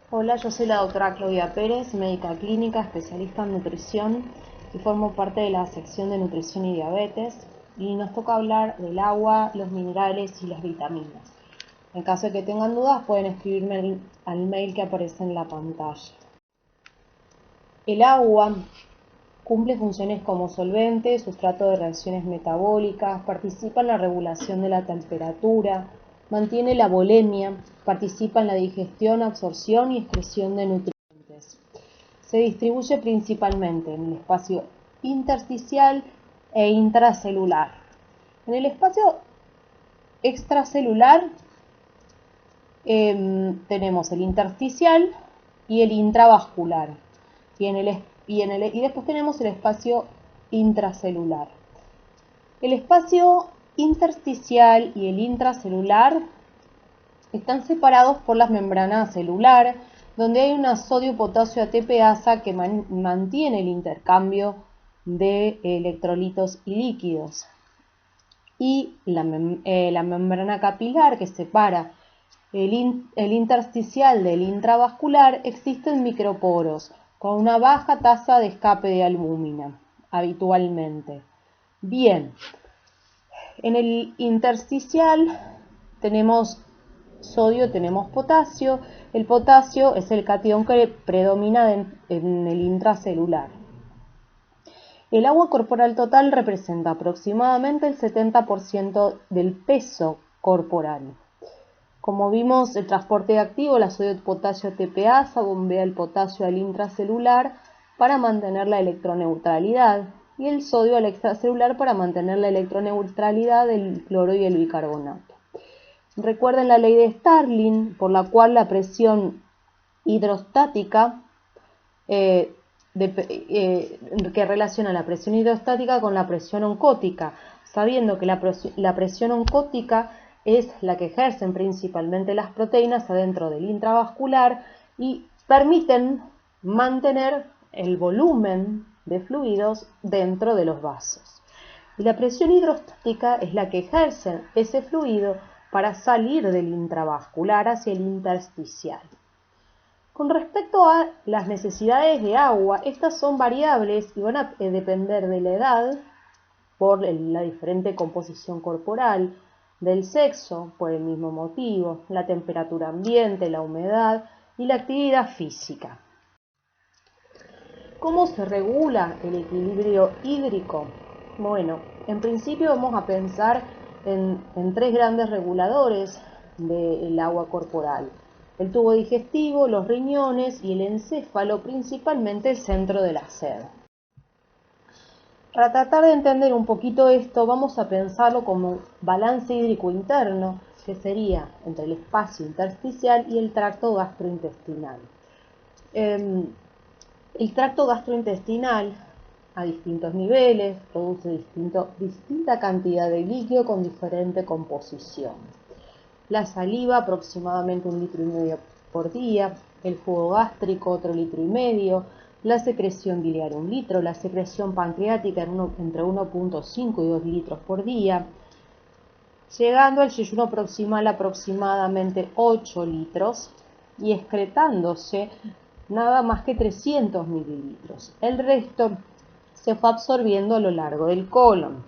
Hola, yo soy la doctora Claudia Pérez, médica clínica, especialista en nutrición y formo parte de la sección de nutrición y diabetes y nos toca hablar del agua, los minerales y las vitaminas. En caso de que tengan dudas pueden escribirme al mail que aparece en la pantalla. El agua cumple funciones como solvente, sustrato de reacciones metabólicas, participa en la regulación de la temperatura, mantiene la volemia, participa en la digestión, absorción y excreción de nutrientes. Se distribuye principalmente en el espacio intersticial e intracelular. En el espacio extracelular tenemos el intersticial y el intravascular. Y después tenemos el espacio intracelular. El espacio intersticial y el intracelular están separados por la membrana celular, donde hay una sodio-potasio ATPasa que mantiene el intercambio de electrolitos y líquidos. Y la membrana capilar que separa el intersticial del intravascular existen microporos con una baja tasa de escape de albúmina habitualmente. Bien, en el intersticial tenemos sodio, tenemos potasio. El potasio es el catión que predomina en el intracelular. El agua corporal total representa aproximadamente el 70% del peso corporal. Como vimos, el transporte activo, la sodio-potasio ATPasa, bombea el potasio al intracelular para mantener la electroneutralidad y el sodio al extracelular para mantener la electroneutralidad del cloro y el bicarbonato. Recuerden la ley de Starling, por la cual la presión hidrostática, que relaciona la presión hidrostática con la presión oncótica, sabiendo que la presión oncótica es la que ejercen principalmente las proteínas adentro del intravascular y permiten mantener el volumen de fluidos dentro de los vasos. Y la presión hidrostática es la que ejerce ese fluido para salir del intravascular hacia el intersticial. Con respecto a las necesidades de agua, estas son variables y van a depender de la edad, por la diferente composición corporal, del sexo, por el mismo motivo, la temperatura ambiente, la humedad y la actividad física. ¿Cómo se regula el equilibrio hídrico? Bueno, en principio vamos a pensar en tres grandes reguladores del agua corporal: el tubo digestivo, los riñones y el encéfalo, principalmente el centro de la sed. Para tratar de entender un poquito esto, vamos a pensarlo como balance hídrico interno, que sería entre el espacio intersticial y el tracto gastrointestinal. El tracto gastrointestinal, a distintos niveles, produce distinta cantidad de líquido con diferente composición. La saliva, aproximadamente 1,5 litros por día, el jugo gástrico, otro 1,5 litros, la secreción biliar 1 litro, la secreción pancreática entre 1,5 y 2 litros por día, llegando al yeyuno proximal aproximadamente 8 litros y excretándose nada más que 300 mililitros. El resto se fue absorbiendo a lo largo del colon.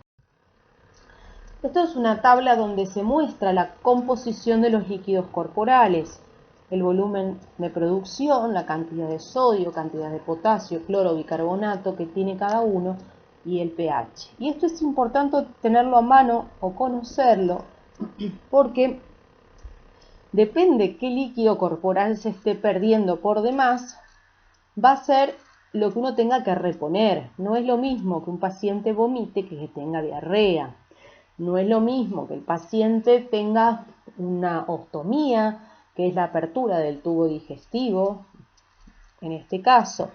Esto es una tabla donde se muestra la composición de los líquidos corporales, el volumen de producción, la cantidad de sodio, cantidad de potasio, cloro, bicarbonato que tiene cada uno y el pH. Y esto es importante tenerlo a mano o conocerlo porque depende qué líquido corporal se esté perdiendo por demás, va a ser lo que uno tenga que reponer. No es lo mismo que un paciente vomite que tenga diarrea. No es lo mismo que el paciente tenga una ostomía, que es la apertura del tubo digestivo, en este caso,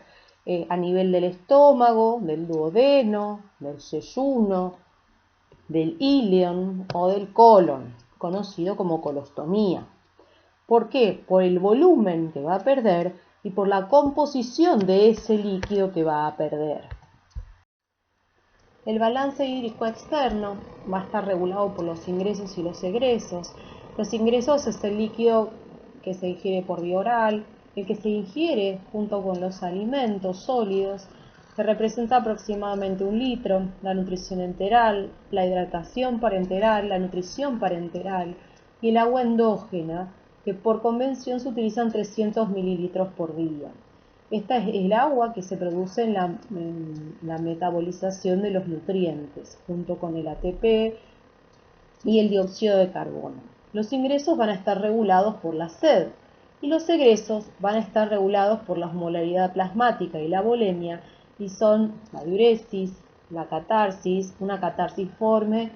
a nivel del estómago, del duodeno, del yeyuno, del ilion o del colon, conocido como colostomía. ¿Por qué? Por el volumen que va a perder y por la composición de ese líquido que va a perder. El balance hídrico externo va a estar regulado por los ingresos y los egresos. Los ingresos es el líquido que se ingiere por vía oral, el que se ingiere junto con los alimentos sólidos, que representa aproximadamente 1 litro, la nutrición enteral, la hidratación parenteral, la nutrición parenteral y el agua endógena, que por convención se utilizan 300 mililitros por día. Esta es el agua que se produce en la metabolización de los nutrientes, junto con el ATP y el dióxido de carbono. Los ingresos van a estar regulados por la sed y los egresos van a estar regulados por la osmolaridad plasmática y la volemia, y son la diuresis, la catarsis. Una catarsiforme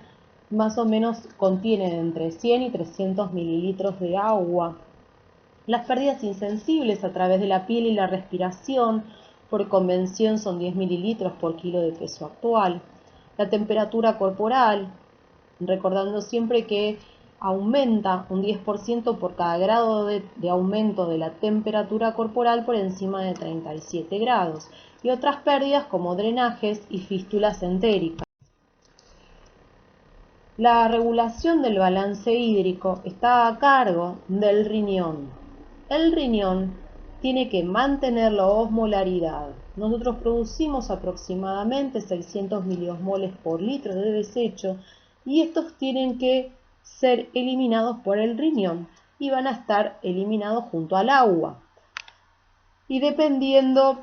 más o menos contiene entre 100 y 300 mililitros de agua. Las pérdidas insensibles a través de la piel y la respiración, por convención, son 10 mililitros por kilo de peso actual. La temperatura corporal, recordando siempre que aumenta un 10% por cada grado de aumento de la temperatura corporal por encima de 37 grados. Y otras pérdidas como drenajes y fístulas entéricas. La regulación del balance hídrico está a cargo del riñón. El riñón tiene que mantener la osmolaridad. Nosotros producimos aproximadamente 600 miliosmoles por litro de desecho y estos tienen que ser eliminados por el riñón y van a estar eliminados junto al agua. Y dependiendo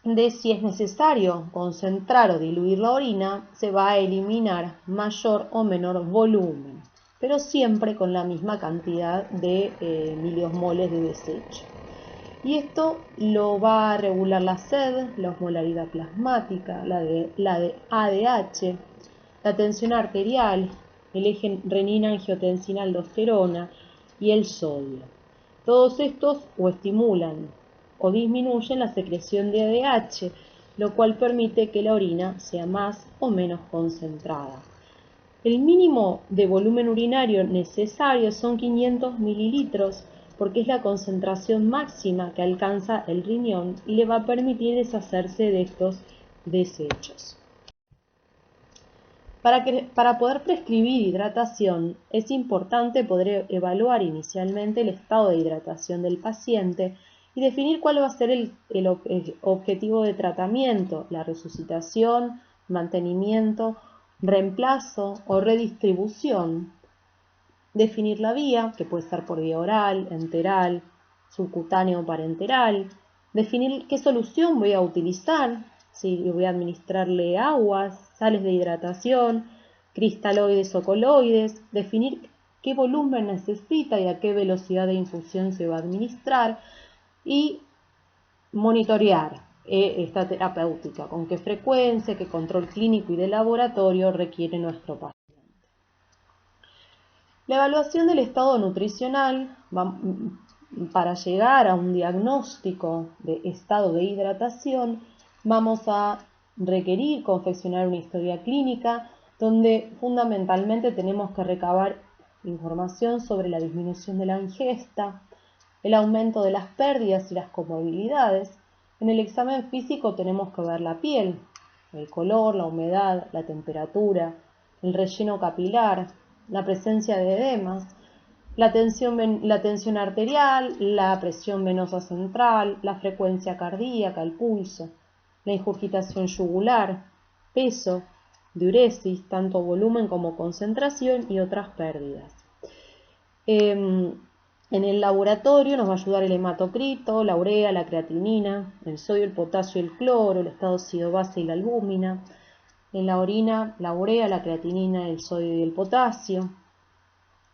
de si es necesario concentrar o diluir la orina, se va a eliminar mayor o menor volumen, pero siempre con la misma cantidad de miliosmoles de desecho. Y esto lo va a regular la sed, la osmolaridad plasmática, la de ADH, la tensión arterial, el eje renina-angiotensina-aldosterona y el sodio. Todos estos o estimulan o disminuyen la secreción de ADH, lo cual permite que la orina sea más o menos concentrada. El mínimo de volumen urinario necesario son 500 mililitros, porque es la concentración máxima que alcanza el riñón y le va a permitir deshacerse de estos desechos. Para poder prescribir hidratación, es importante poder evaluar inicialmente el estado de hidratación del paciente y definir cuál va a ser el objetivo de tratamiento, la resucitación, mantenimiento, reemplazo o redistribución. Definir la vía, que puede ser por vía oral, enteral, subcutáneo o parenteral. Definir qué solución voy a utilizar, si voy a administrarle aguas, sales de hidratación, cristaloides o coloides. Definir qué volumen necesita y a qué velocidad de infusión se va a administrar. Y monitorear esta terapéutica, con qué frecuencia, qué control clínico y de laboratorio requiere nuestro paciente. La evaluación del estado nutricional para llegar a un diagnóstico de estado de hidratación, vamos a requerir confeccionar una historia clínica donde fundamentalmente tenemos que recabar información sobre la disminución de la ingesta, el aumento de las pérdidas y las comorbilidades. En el examen físico tenemos que ver la piel, el color, la humedad, la temperatura, el relleno capilar, la presencia de edemas, la tensión arterial, la presión venosa central, la frecuencia cardíaca, el pulso, la ingurgitación yugular, peso, diuresis, tanto volumen como concentración y otras pérdidas. En el laboratorio nos va a ayudar el hematocrito, la urea, la creatinina, el sodio, el potasio, el cloro, el estado ácido-base y la albúmina. En la orina, la urea, la creatinina, el sodio y el potasio.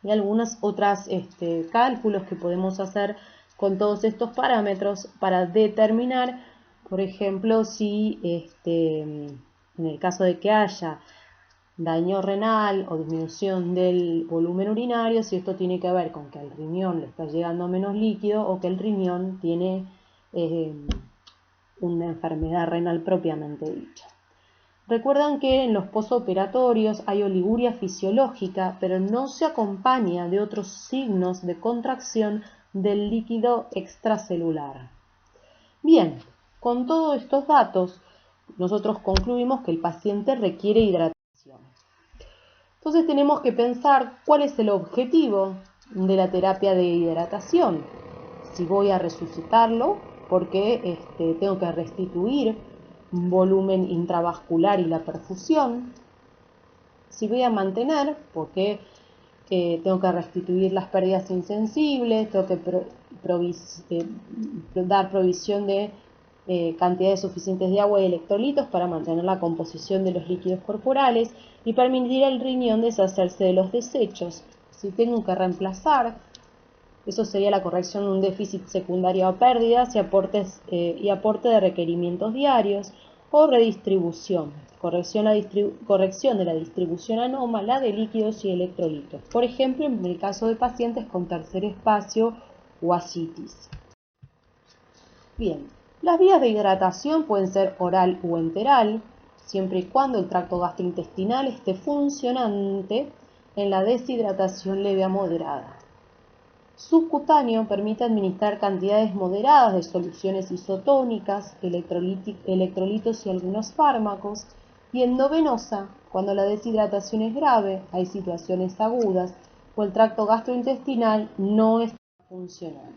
Y algunos otros cálculos que podemos hacer con todos estos parámetros para determinar, por ejemplo, si en el caso de que haya daño renal o disminución del volumen urinario, si esto tiene que ver con que al riñón le está llegando menos líquido o que el riñón tiene una enfermedad renal propiamente dicha. Recuerdan que en los posoperatorios hay oliguria fisiológica, pero no se acompaña de otros signos de contracción del líquido extracelular. Bien, con todos estos datos, nosotros concluimos que el paciente requiere hidratación. Entonces tenemos que pensar cuál es el objetivo de la terapia de hidratación. si voy a resucitarlo, porque tengo que restituir un volumen intravascular y la perfusión. Si voy a mantener, porque tengo que restituir las pérdidas insensibles, tengo que dar provisión de cantidades suficientes de agua y electrolitos para mantener la composición de los líquidos corporales y permitir al riñón deshacerse de los desechos. Si tengo que reemplazar, eso sería la corrección de un déficit secundario a pérdidas y aporte de requerimientos diarios, o redistribución, corrección de la distribución anómala de líquidos y electrolitos, por ejemplo en el caso de pacientes con tercer espacio o ascitis. Bien, las vías de hidratación pueden ser oral o enteral, siempre y cuando el tracto gastrointestinal esté funcionante en la deshidratación leve a moderada. Subcutáneo permite administrar cantidades moderadas de soluciones isotónicas, electrolitos y algunos fármacos, y endovenosa, cuando la deshidratación es grave, hay situaciones agudas o el tracto gastrointestinal no está funcionando.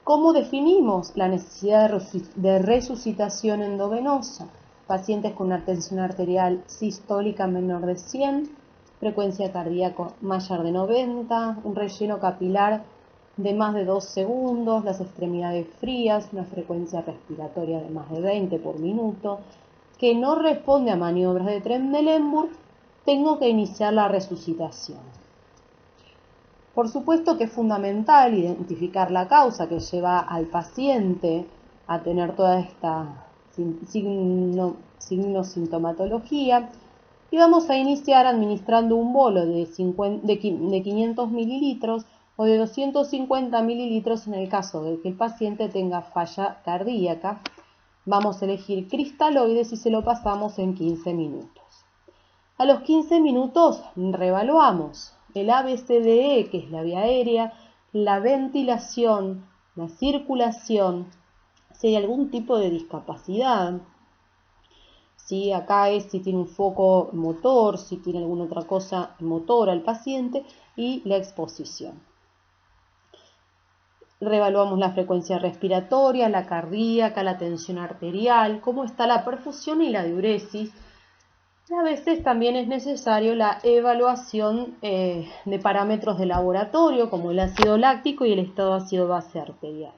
¿Cómo definimos la necesidad de resucitación endovenosa? Pacientes con una tensión arterial sistólica menor de 100, frecuencia cardíaca mayor de 90, un relleno capilar de más de 2 segundos, las extremidades frías, una frecuencia respiratoria de más de 20 por minuto, que no responde a maniobras de Trendelenburg, tengo que iniciar la resucitación. Por supuesto que es fundamental identificar la causa que lleva al paciente a tener toda esta sintomatología, y vamos a iniciar administrando un bolo de 500 mililitros o de 250 mililitros en el caso de que el paciente tenga falla cardíaca. Vamos a elegir cristaloides y se lo pasamos en 15 minutos. A los 15 minutos reevaluamos el ABCDE, que es la vía aérea, la ventilación, la circulación, si hay algún tipo de discapacidad. ¿Sí? Acá es si tiene un foco motor, si tiene alguna otra cosa motora el paciente, y la exposición. Reevaluamos la frecuencia respiratoria, la cardíaca, la tensión arterial, cómo está la perfusión y la diuresis. Y a veces también es necesario la evaluación de parámetros de laboratorio, como el ácido láctico y el estado ácido base arterial.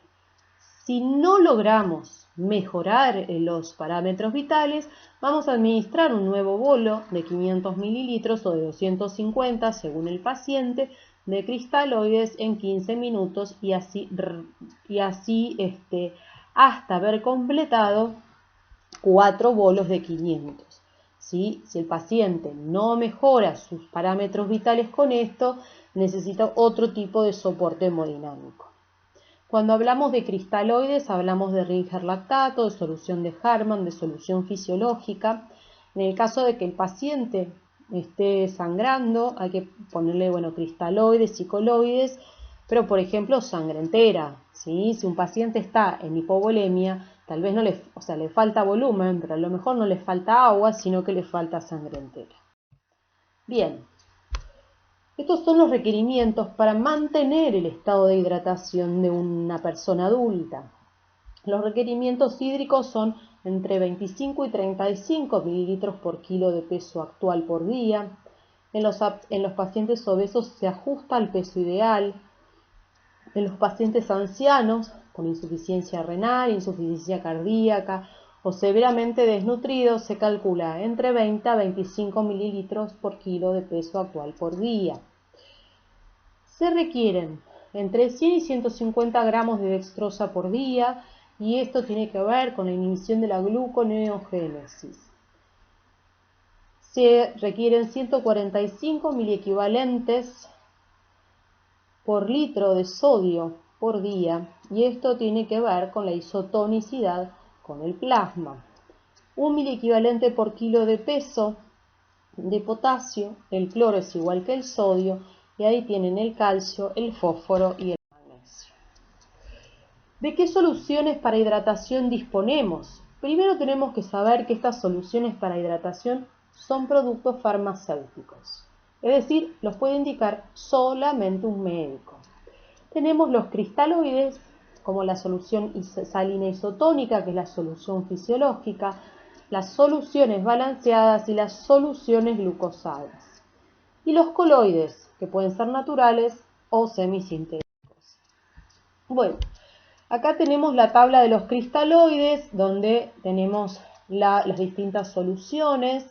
Si no logramos mejorar los parámetros vitales, vamos a administrar un nuevo bolo de 500 mililitros o de 250 según el paciente de cristaloides en 15 minutos y así hasta haber completado 4 bolos de 500. ¿Sí? Si el paciente no mejora sus parámetros vitales con esto, necesita otro tipo de soporte hemodinámico. Cuando hablamos de cristaloides, hablamos de Ringer lactato, de solución de Harman, de solución fisiológica. En el caso de que el paciente esté sangrando, hay que ponerle cristaloides y coloides, pero por ejemplo sangre entera. ¿Sí? Si un paciente está en hipovolemia, tal vez le falta volumen, pero a lo mejor no le falta agua, sino que le falta sangre entera. Bien. Estos son los requerimientos para mantener el estado de hidratación de una persona adulta. Los requerimientos hídricos son entre 25 y 35 mililitros por kilo de peso actual por día. En los pacientes obesos se ajusta al peso ideal. En los pacientes ancianos con insuficiencia renal, insuficiencia cardíaca o severamente desnutridos se calcula entre 20 a 25 mililitros por kilo de peso actual por día. Se requieren entre 100 y 150 gramos de dextrosa por día, y esto tiene que ver con la inhibición de la gluconeogénesis. Se requieren 145 miliequivalentes por litro de sodio por día, y esto tiene que ver con la isotonicidad con el plasma. 1 miliequivalente por kilo de peso de potasio, el cloro es igual que el sodio, y ahí tienen el calcio, el fósforo y el magnesio. ¿De qué soluciones para hidratación disponemos? Primero tenemos que saber que estas soluciones para hidratación son productos farmacéuticos, es decir, los puede indicar solamente un médico. Tenemos los cristaloides, como la solución salina isotónica, que es la solución fisiológica, las soluciones balanceadas y las soluciones glucosadas. Y los coloides, que pueden ser naturales o semisintéticos. Bueno, acá tenemos la tabla de los cristaloides, donde tenemos las distintas soluciones.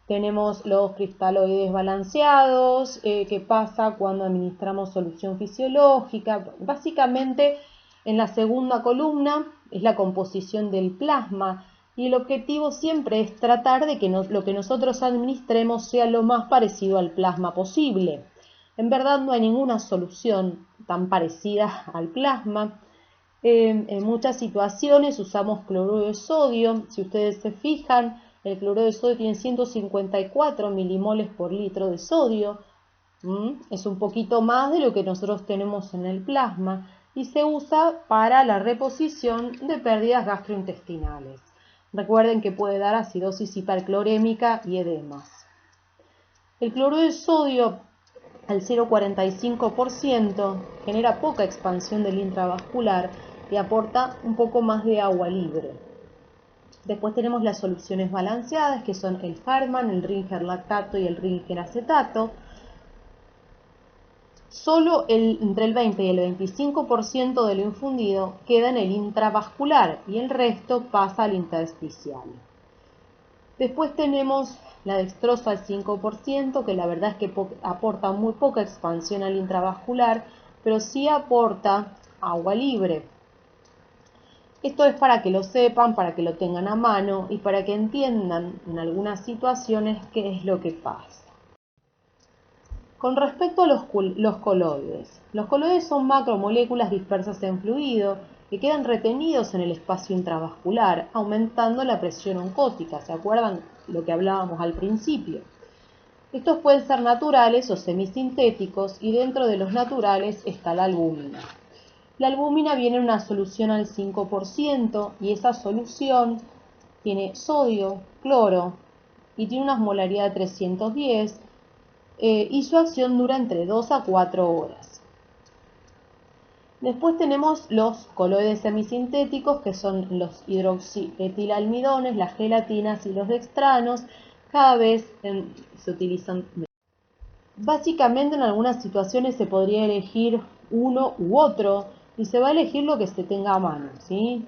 Tenemos los cristaloides balanceados, qué pasa cuando administramos solución fisiológica. Básicamente, en la segunda columna es la composición del plasma y el objetivo siempre es tratar de que lo que nosotros administremos sea lo más parecido al plasma posible. En verdad no hay ninguna solución tan parecida al plasma. En muchas situaciones usamos cloruro de sodio. Si ustedes se fijan, el cloruro de sodio tiene 154 milimoles por litro de sodio. Es un poquito más de lo que nosotros tenemos en el plasma y se usa para la reposición de pérdidas gastrointestinales. Recuerden que puede dar acidosis hiperclorémica y edemas. El cloruro de sodio al 0,45% genera poca expansión del intravascular y aporta un poco más de agua libre. Después tenemos las soluciones balanceadas, que son el Hartmann, el Ringer lactato y el Ringer acetato. Solo entre el 20 y el 25% de lo infundido queda en el intravascular y el resto pasa al intersticial. Después tenemos la dextrosa al 5%, que la verdad es que aporta muy poca expansión al intravascular, pero sí aporta agua libre. Esto es para que lo sepan, para que lo tengan a mano y para que entiendan en algunas situaciones qué es lo que pasa. Con respecto a los coloides son macromoléculas dispersas en fluido que quedan retenidos en el espacio intravascular, aumentando la presión oncótica. ¿Se acuerdan lo que hablábamos al principio? Estos pueden ser naturales o semisintéticos y dentro de los naturales está la albúmina. La albúmina viene en una solución al 5% y esa solución tiene sodio, cloro y tiene una molaridad de 310 y su acción dura entre 2 a 4 horas. Después tenemos los coloides semisintéticos, que son los hidroxietilalmidones, las gelatinas y los dextranos. Cada vez se utilizan menos. Básicamente en algunas situaciones se podría elegir uno u otro y se va a elegir lo que se tenga a mano, ¿sí?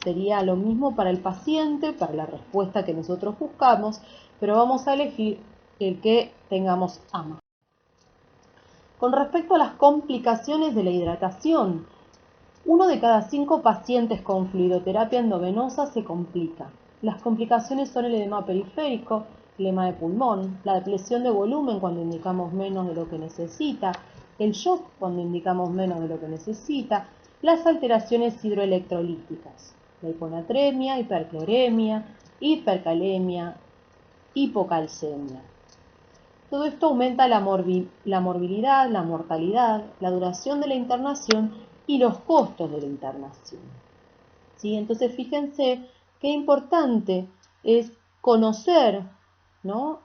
Sería lo mismo para el paciente, para la respuesta que nosotros buscamos, pero vamos a elegir el que tengamos a mano. Con respecto a las complicaciones de la hidratación, 1 de cada 5 pacientes con fluidoterapia endovenosa se complica. Las complicaciones son el edema periférico, el edema de pulmón, la depresión de volumen cuando indicamos menos de lo que necesita, el shock cuando indicamos menos de lo que necesita, las alteraciones hidroelectrolíticas, la hiponatremia, hipercloremia, hipercalemia, hipocalcemia. Todo esto aumenta la morbilidad, la mortalidad, la duración de la internación y los costos de la internación. ¿Sí? Entonces fíjense qué importante es conocer, ¿no?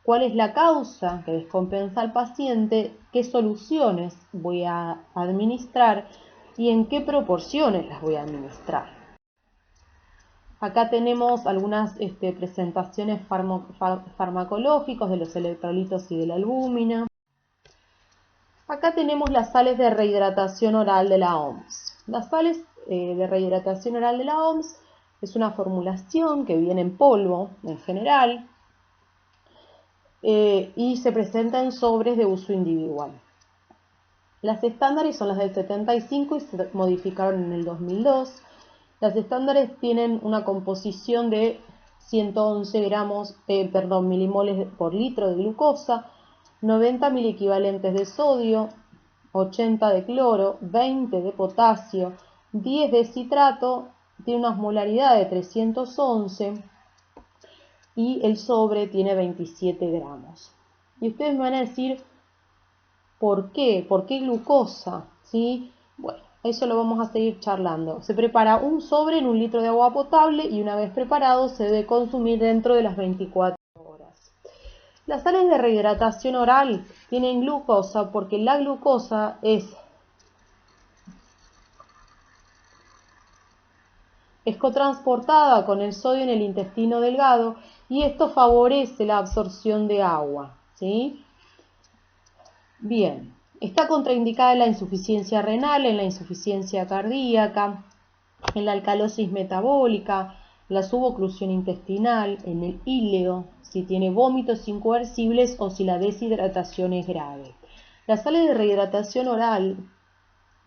Cuál es la causa que descompensa al paciente, qué soluciones voy a administrar y en qué proporciones las voy a administrar. Acá tenemos algunas presentaciones farmacológicas de los electrolitos y de la albúmina. Acá tenemos las sales de rehidratación oral de la OMS. Las sales de rehidratación oral de la OMS es una formulación que viene en polvo en general y se presenta en sobres de uso individual. Las estándares son las del 75 y se modificaron en el 2002. Las estándares tienen una composición de 111 milimoles por litro de glucosa, 90 miliequivalentes de sodio, 80 de cloro, 20 de potasio, 10 de citrato, tiene una osmolaridad de 311 y el sobre tiene 27 gramos. Y ustedes me van a decir, ¿por qué? ¿Por qué glucosa? ¿Sí? Bueno, eso lo vamos a seguir charlando. Se prepara un sobre en 1 litro de agua potable y una vez preparado se debe consumir dentro de las 24 horas. Las sales de rehidratación oral tienen glucosa porque la glucosa es cotransportada con el sodio en el intestino delgado y esto favorece la absorción de agua, ¿sí? Bien, está contraindicada en la insuficiencia renal, en la insuficiencia cardíaca, en la alcalosis metabólica, la suboclusión intestinal, en el íleo, si tiene vómitos incoercibles o si la deshidratación es grave. Las sales de rehidratación oral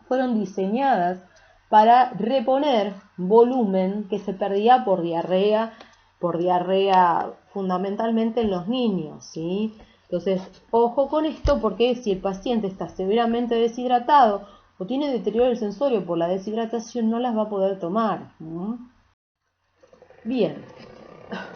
fueron diseñadas para reponer volumen que se perdía por diarrea fundamentalmente en los niños, ¿sí? Entonces, ojo con esto porque si el paciente está severamente deshidratado o tiene deterioro del sensorio por la deshidratación, no las va a poder tomar. Bien,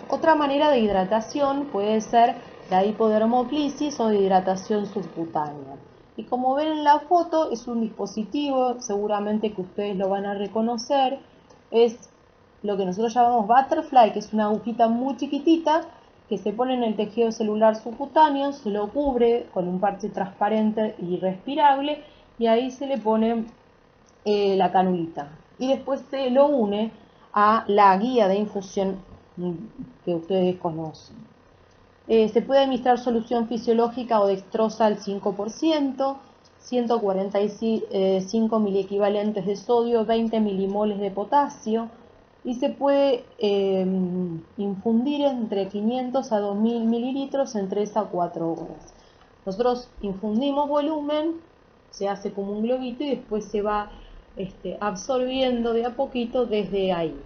otra manera de hidratación puede ser la hipodermoclisis o de hidratación subcutánea. Y como ven en la foto, es un dispositivo, seguramente que ustedes lo van a reconocer, es lo que nosotros llamamos butterfly, que es una agujita muy chiquitita que se pone en el tejido celular subcutáneo, se lo cubre con un parche transparente y respirable y ahí se le pone la canulita. Y después se lo une a la guía de infusión que ustedes conocen. Se puede administrar solución fisiológica o dextrosa al 5%, 145 miliequivalentes de sodio, 20 milimoles de potasio y se puede infundir entre 500 a 2000 mililitros en 3 a 4 horas. Nosotros infundimos volumen, se hace como un globito y después se va absorbiendo de a poquito desde ahí.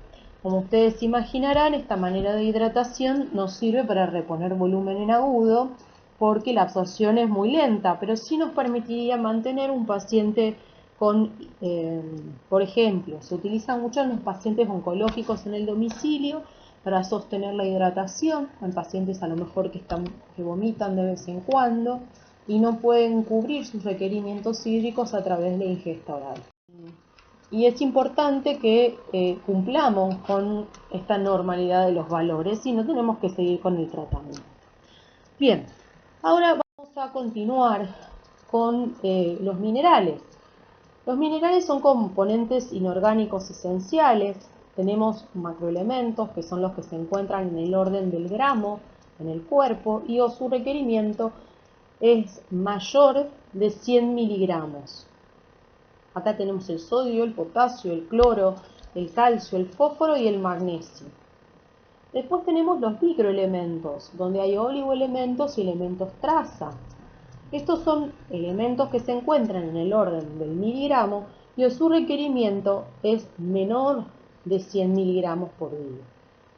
Como ustedes imaginarán, esta manera de hidratación nos sirve para reponer volumen en agudo porque la absorción es muy lenta, pero sí nos permitiría mantener un paciente con, por ejemplo, se utiliza mucho en los pacientes oncológicos en el domicilio para sostener la hidratación, en pacientes a lo mejor que vomitan de vez en cuando y no pueden cubrir sus requerimientos hídricos a través de la ingesta oral. Y es importante que cumplamos con esta normalidad de los valores y no tenemos que seguir con el tratamiento. Bien, ahora vamos a continuar con los minerales. Los minerales son componentes inorgánicos esenciales. Tenemos macroelementos que son los que se encuentran en el orden del gramo en el cuerpo y su requerimiento es mayor de 100 miligramos. Acá tenemos el sodio, el potasio, el cloro, el calcio, el fósforo y el magnesio. Después tenemos los microelementos, donde hay oligoelementos y elementos traza. Estos son elementos que se encuentran en el orden del miligramo y su requerimiento es menor de 100 miligramos por día.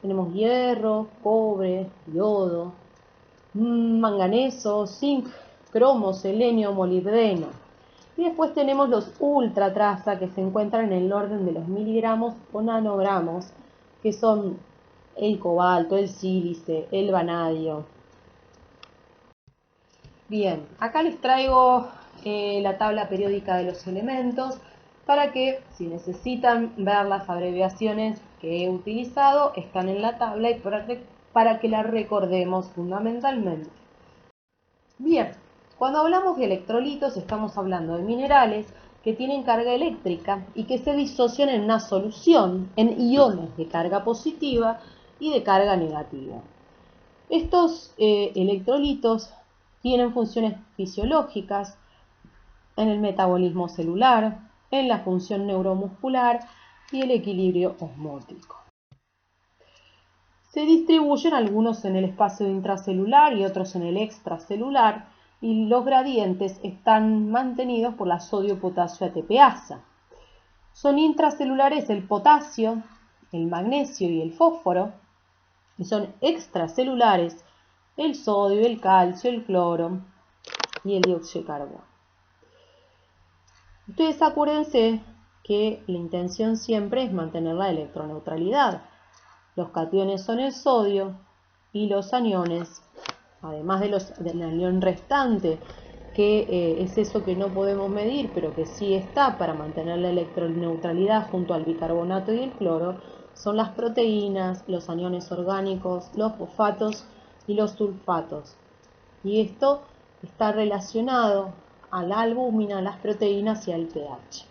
Tenemos hierro, cobre, yodo, manganeso, zinc, cromo, selenio, molibdeno. Y después tenemos los ultra traza que se encuentran en el orden de los miligramos o nanogramos, que son el cobalto, el sílice, el vanadio. Bien, acá les traigo la tabla periódica de los elementos para que, si necesitan ver las abreviaciones que he utilizado, están en la tabla y para que la recordemos fundamentalmente. Bien, cuando hablamos de electrolitos estamos hablando de minerales que tienen carga eléctrica y que se disocian en una solución en iones de carga positiva y de carga negativa. Estos electrolitos tienen funciones fisiológicas en el metabolismo celular, en la función neuromuscular y el equilibrio osmótico. Se distribuyen algunos en el espacio intracelular y otros en el extracelular y los gradientes están mantenidos por la sodio-potasio ATPasa. Son intracelulares el potasio, el magnesio y el fósforo y son extracelulares el sodio, el calcio, el cloro y el dióxido de carbono. Ustedes acuérdense que la intención siempre es mantener la electroneutralidad. Los cationes son el sodio y los aniones, además del anión restante, que es eso que no podemos medir, pero que sí está para mantener la electroneutralidad junto al bicarbonato y el cloro, son las proteínas, los aniones orgánicos, los fosfatos y los sulfatos. Y esto está relacionado a la albúmina, a las proteínas y al pH.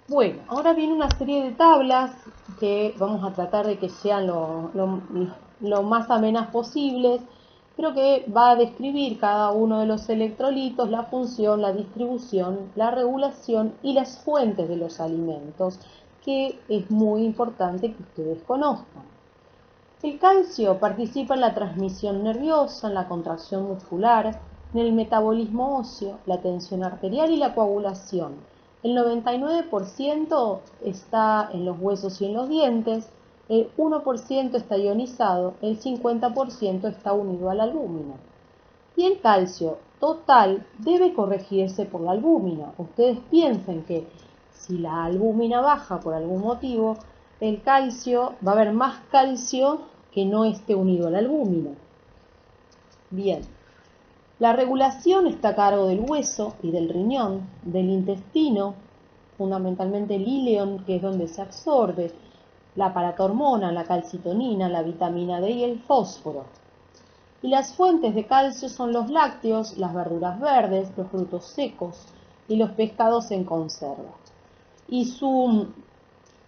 Bueno, ahora viene una serie de tablas que vamos a tratar de que sean lo más amenas posibles, pero que va a describir cada uno de los electrolitos, la función, la distribución, la regulación y las fuentes de los alimentos, que es muy importante que ustedes conozcan. El calcio participa en la transmisión nerviosa, en la contracción muscular, en el metabolismo óseo, la tensión arterial y la coagulación. El 99% está en los huesos y en los dientes, el 1% está ionizado, el 50% está unido a la albúmina. Y el calcio total debe corregirse por la albúmina. Ustedes piensen que si la albúmina baja por algún motivo, el calcio, va a haber más calcio que no esté unido a la albúmina. Bien, la regulación está a cargo del hueso y del riñón, del intestino, fundamentalmente el íleon, que es donde se absorbe, la paratormona, la calcitonina, la vitamina D y el fósforo. Y las fuentes de calcio son los lácteos, las verduras verdes, los frutos secos y los pescados en conserva. Y su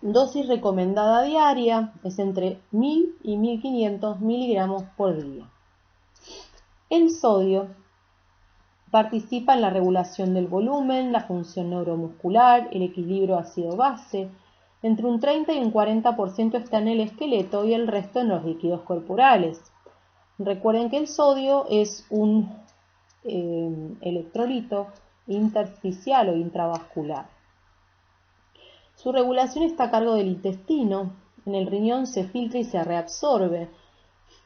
dosis recomendada diaria es entre 1000 y 1500 miligramos por día. El sodio participa en la regulación del volumen, la función neuromuscular, el equilibrio ácido-base. Entre un 30 y un 40% está en el esqueleto y el resto en los líquidos corporales. Recuerden que el sodio es un electrolito intersticial o intravascular. Su regulación está a cargo del intestino, en el riñón se filtra y se reabsorbe.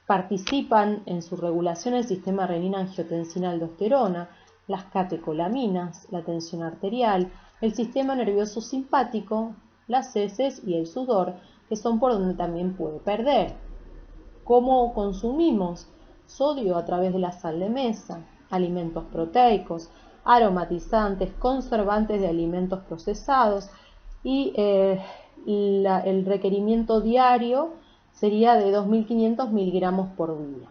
Participan en su regulación el sistema renina-angiotensina-aldosterona, las catecolaminas, la tensión arterial, el sistema nervioso simpático, las heces y el sudor, que son por donde también puede perder. ¿Cómo consumimos? Sodio a través de la sal de mesa, alimentos proteicos, aromatizantes, conservantes de alimentos procesados y el requerimiento diario sería de 2500 miligramos por día.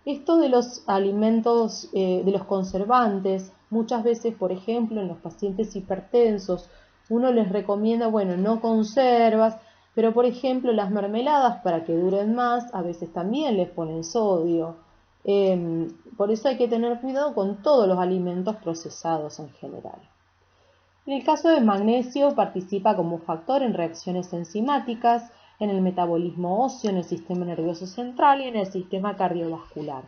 Esto de los alimentos, de los conservantes, muchas veces, por ejemplo, en los pacientes hipertensos, uno les recomienda, bueno, no conservas, pero por ejemplo las mermeladas para que duren más, a veces también les ponen sodio. Por eso hay que tener cuidado con todos los alimentos procesados en general. En el caso del magnesio, participa como factor en reacciones enzimáticas, en el metabolismo óseo, en el sistema nervioso central y en el sistema cardiovascular.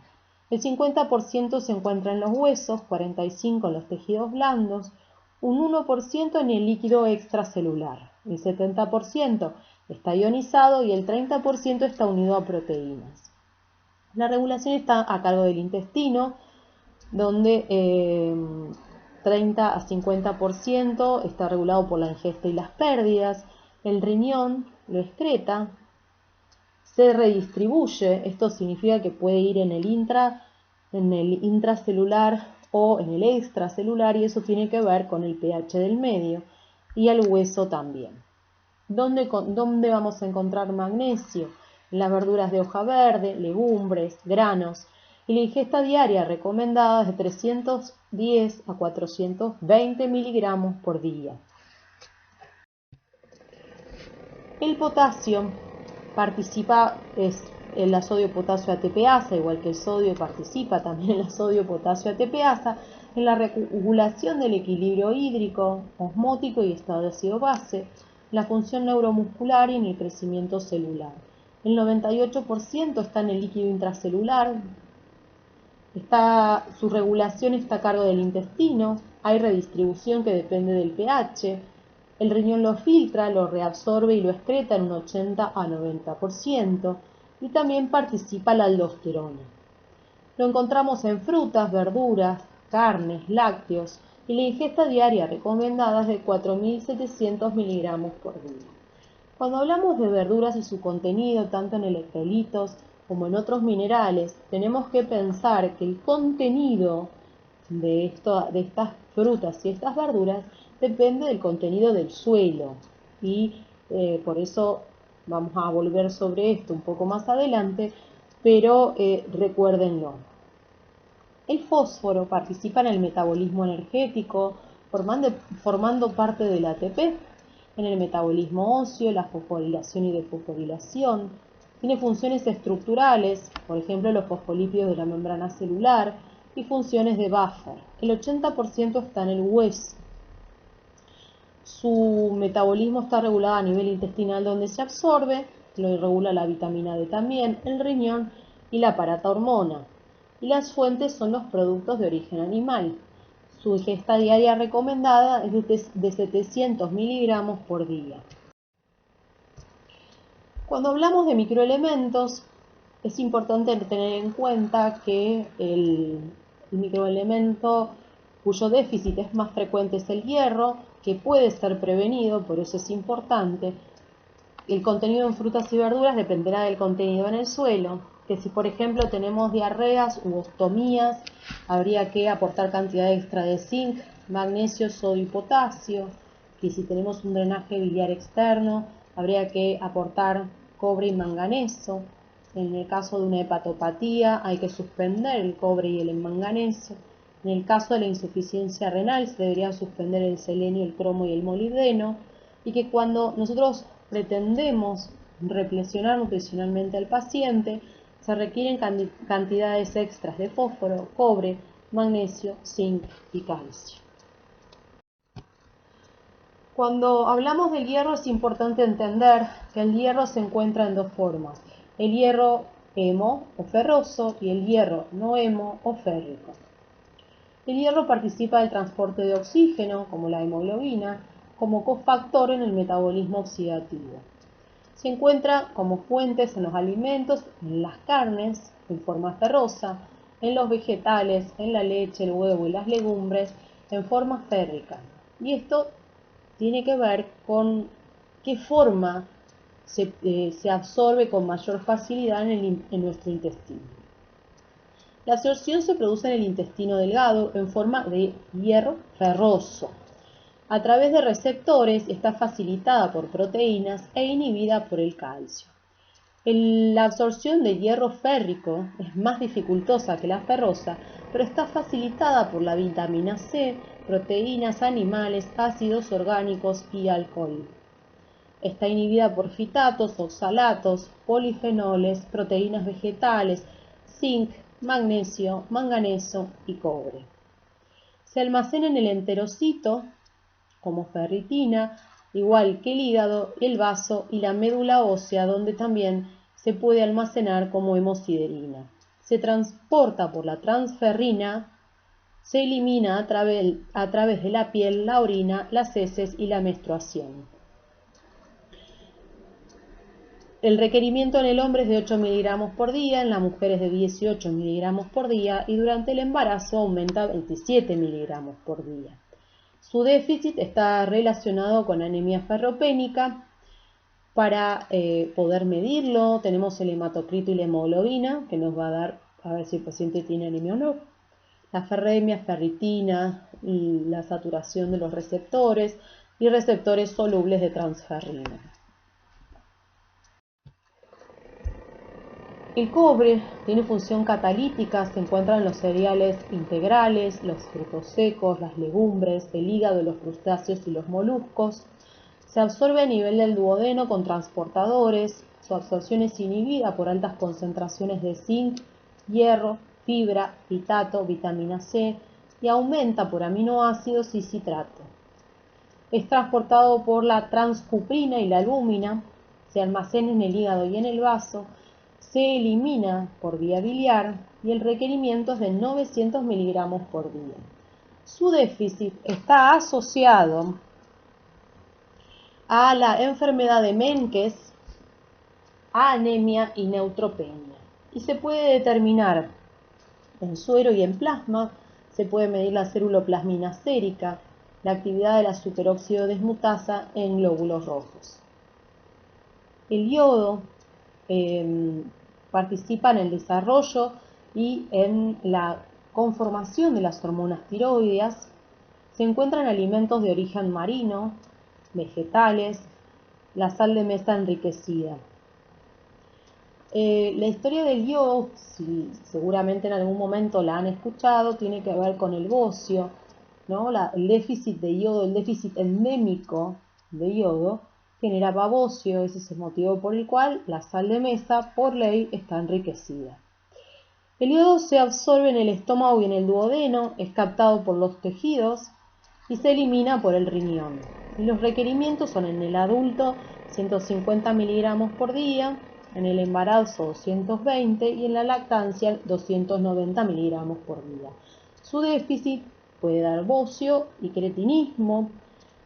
El 50% se encuentra en los huesos, 45% en los tejidos blandos, un 1% en el líquido extracelular, el 70% está ionizado y el 30% está unido a proteínas. La regulación está a cargo del intestino, donde 30 a 50% está regulado por la ingesta y las pérdidas. El riñón lo excreta, se redistribuye, esto significa que puede ir en el intracelular o en el extracelular y eso tiene que ver con el pH del medio y al hueso también. ¿Dónde vamos a encontrar magnesio? En las verduras de hoja verde, legumbres, granos. Y la ingesta diaria recomendada es de 310 a 420 miligramos por día. El potasio participa, es la sodio-potasio ATPasa, igual que el sodio participa también en la sodio-potasio ATPasa, en la regulación del equilibrio hídrico, osmótico y estado de ácido-base, la función neuromuscular y en el crecimiento celular. El 98% está en el líquido intracelular, su regulación está a cargo del intestino, hay redistribución que depende del pH, el riñón lo filtra, lo reabsorbe y lo excreta en un 80 a 90% y también participa la aldosterona. Lo encontramos en frutas, verduras, carnes, lácteos y la ingesta diaria recomendada es de 4700 miligramos por día. Cuando hablamos de verduras y su contenido, tanto en electrolitos como en otros minerales, tenemos que pensar que el contenido de estas frutas y estas verduras depende del contenido del suelo y por eso vamos a volver sobre esto un poco más adelante, pero recuérdenlo. El fósforo participa en el metabolismo energético, formando parte del ATP, en el metabolismo óseo, la fosforilación y desfosforilación. Tiene funciones estructurales, por ejemplo los fosfolípidos de la membrana celular, y funciones de buffer. El 80% está en el hueso. Su metabolismo está regulado a nivel intestinal donde se absorbe, lo regula la vitamina D también, el riñón y la paratormona. Y las fuentes son los productos de origen animal. Su ingesta diaria recomendada es de 700 miligramos por día. Cuando hablamos de microelementos, es importante tener en cuenta que el microelemento cuyo déficit es más frecuente es el hierro, que puede ser prevenido, por eso es importante. El contenido en frutas y verduras dependerá del contenido en el suelo, que si por ejemplo tenemos diarreas u ostomías, habría que aportar cantidad extra de zinc, magnesio, sodio y potasio, que si tenemos un drenaje biliar externo, habría que aportar cobre y manganeso. En el caso de una hepatopatía hay que suspender el cobre y el manganeso. En el caso de la insuficiencia renal se debería suspender el selenio, el cromo y el molibdeno, y que cuando nosotros pretendemos replesionar nutricionalmente al paciente, se requieren cantidades extras de fósforo, cobre, magnesio, zinc y calcio. Cuando hablamos del hierro es importante entender que el hierro se encuentra en dos formas: el hierro hemo o ferroso y el hierro no hemo o férrico. El hierro participa del transporte de oxígeno, como la hemoglobina, como cofactor en el metabolismo oxidativo. Se encuentra como fuentes en los alimentos, en las carnes, en forma ferrosa, en los vegetales, en la leche, el huevo y las legumbres, en forma férrica. Y esto tiene que ver con qué forma se absorbe con mayor facilidad en nuestro intestino. La absorción se produce en el intestino delgado en forma de hierro ferroso. A través de receptores está facilitada por proteínas e inhibida por el calcio. La absorción de hierro férrico es más dificultosa que la ferrosa, pero está facilitada por la vitamina C, proteínas animales, ácidos orgánicos y alcohol. Está inhibida por fitatos, oxalatos, polifenoles, proteínas vegetales, zinc, magnesio, manganeso y cobre. Se almacena en el enterocito como ferritina, igual que el hígado, el vaso y la médula ósea, donde también se puede almacenar como hemosiderina. Se transporta por la transferrina, se elimina a través de la piel, la orina, las heces y la menstruación. El requerimiento en el hombre es de 8 miligramos por día, en la mujer es de 18 miligramos por día y durante el embarazo aumenta a 27 miligramos por día. Su déficit está relacionado con anemia ferropénica. Para poder medirlo tenemos el hematocrito y la hemoglobina, que nos va a dar a ver si el paciente tiene anemia o no. La ferremia, ferritina y la saturación de los receptores y receptores solubles de transferrina. El cobre tiene función catalítica, se encuentra en los cereales integrales, los frutos secos, las legumbres, el hígado, los crustáceos y los moluscos. Se absorbe a nivel del duodeno con transportadores. Su absorción es inhibida por altas concentraciones de zinc, hierro, fibra, fitato, vitamina C y aumenta por aminoácidos y citrato. Es transportado por la transcuprina y la albúmina. Se almacena en el hígado y en el vaso. Se elimina por vía biliar y el requerimiento es de 900 miligramos por día. Su déficit está asociado a la enfermedad de Menkes, a anemia y neutropenia. Y se puede determinar en suero y en plasma, se puede medir la ceruloplasmina sérica, la actividad de la superóxido desmutasa en glóbulos rojos. El yodo participa en el desarrollo y en la conformación de las hormonas tiroideas. Se encuentra en alimentos de origen marino, vegetales, la sal de mesa enriquecida. La historia del yodo, si seguramente en algún momento la han escuchado, tiene que ver con el bocio, ¿no? El déficit de yodo, el déficit endémico de yodo, generaba bocio. Ese es el motivo por el cual la sal de mesa, por ley, está enriquecida. El yodo se absorbe en el estómago y en el duodeno, es captado por los tejidos y se elimina por el riñón. Y los requerimientos son en el adulto 150 miligramos por día, en el embarazo 220 y en la lactancia 290 miligramos por día. Su déficit puede dar bocio y cretinismo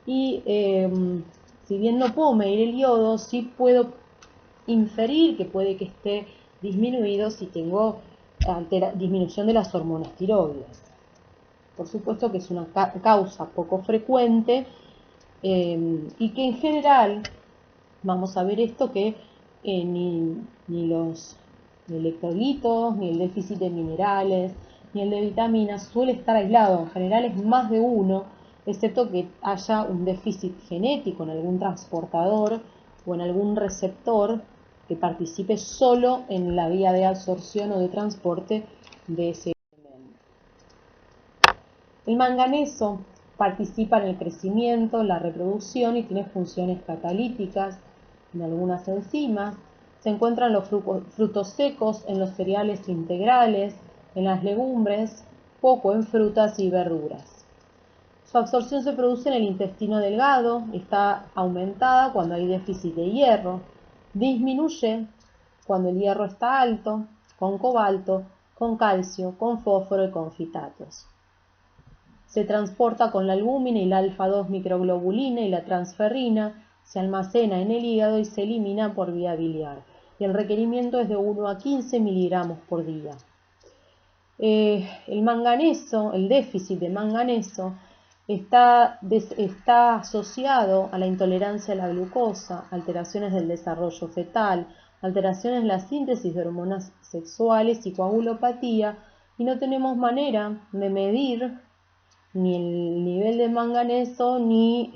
y si bien no puedo medir el yodo, sí puedo inferir que puede que esté disminuido si tengo disminución de las hormonas tiroides. Por supuesto que es una causa poco frecuente y que en general, vamos a ver esto, que ni los electrolitos, ni el déficit de minerales, ni el de vitaminas suele estar aislado. En general es más de uno, excepto que haya un déficit genético en algún transportador o en algún receptor que participe solo en la vía de absorción o de transporte de ese elemento. El manganeso participa en el crecimiento, la reproducción y tiene funciones catalíticas en algunas enzimas. Se encuentra en los frutos secos, en los cereales integrales, en las legumbres, poco en frutas y verduras. Su absorción se produce en el intestino delgado, está aumentada cuando hay déficit de hierro, disminuye cuando el hierro está alto, con cobalto, con calcio, con fósforo y con fitatos. Se transporta con la albúmina y la alfa-2 microglobulina y la transferrina, se almacena en el hígado y se elimina por vía biliar. Y el requerimiento es de 1 a 15 miligramos por día. El manganeso, el déficit de manganeso, está asociado a la intolerancia a la glucosa, alteraciones del desarrollo fetal, alteraciones en la síntesis de hormonas sexuales y coagulopatía, y no tenemos manera de medir ni el nivel de manganeso ni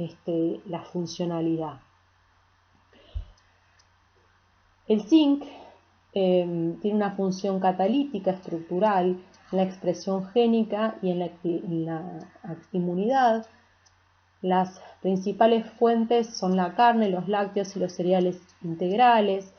la funcionalidad. El zinc tiene una función catalítica estructural en la expresión génica y en la inmunidad. Las principales fuentes son la carne, los lácteos y los cereales integrales.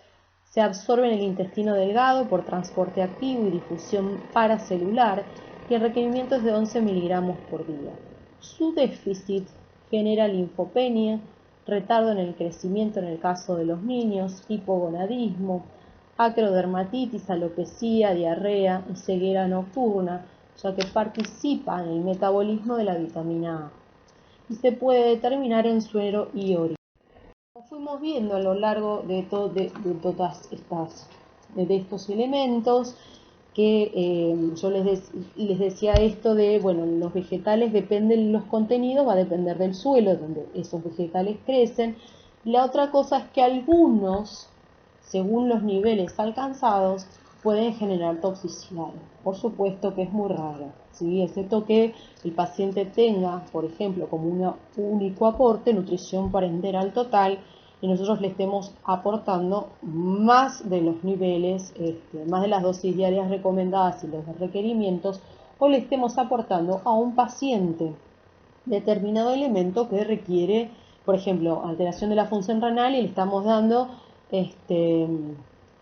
Se absorbe en el intestino delgado por transporte activo y difusión paracelular y el requerimiento es de 11 miligramos por día. Su déficit genera linfopenia, retardo en el crecimiento en el caso de los niños, hipogonadismo, acrodermatitis, alopecia, diarrea y ceguera nocturna, ya que participa en el metabolismo de la vitamina A y se puede determinar en suero y orina. Como fuimos viendo a lo largo de todas estos elementos, que yo les decía esto de, bueno, los vegetales dependen, los contenidos va a depender del suelo donde esos vegetales crecen. La otra cosa es que algunos, según los niveles alcanzados, pueden generar toxicidad. Por supuesto que es muy raro, ¿sí? Excepto que el paciente tenga, por ejemplo, como un único aporte, nutrición parenteral total, y nosotros le estemos aportando más de los niveles, más de las dosis diarias recomendadas y los requerimientos, o le estemos aportando a un paciente determinado elemento que requiere, por ejemplo, alteración de la función renal y le estamos dando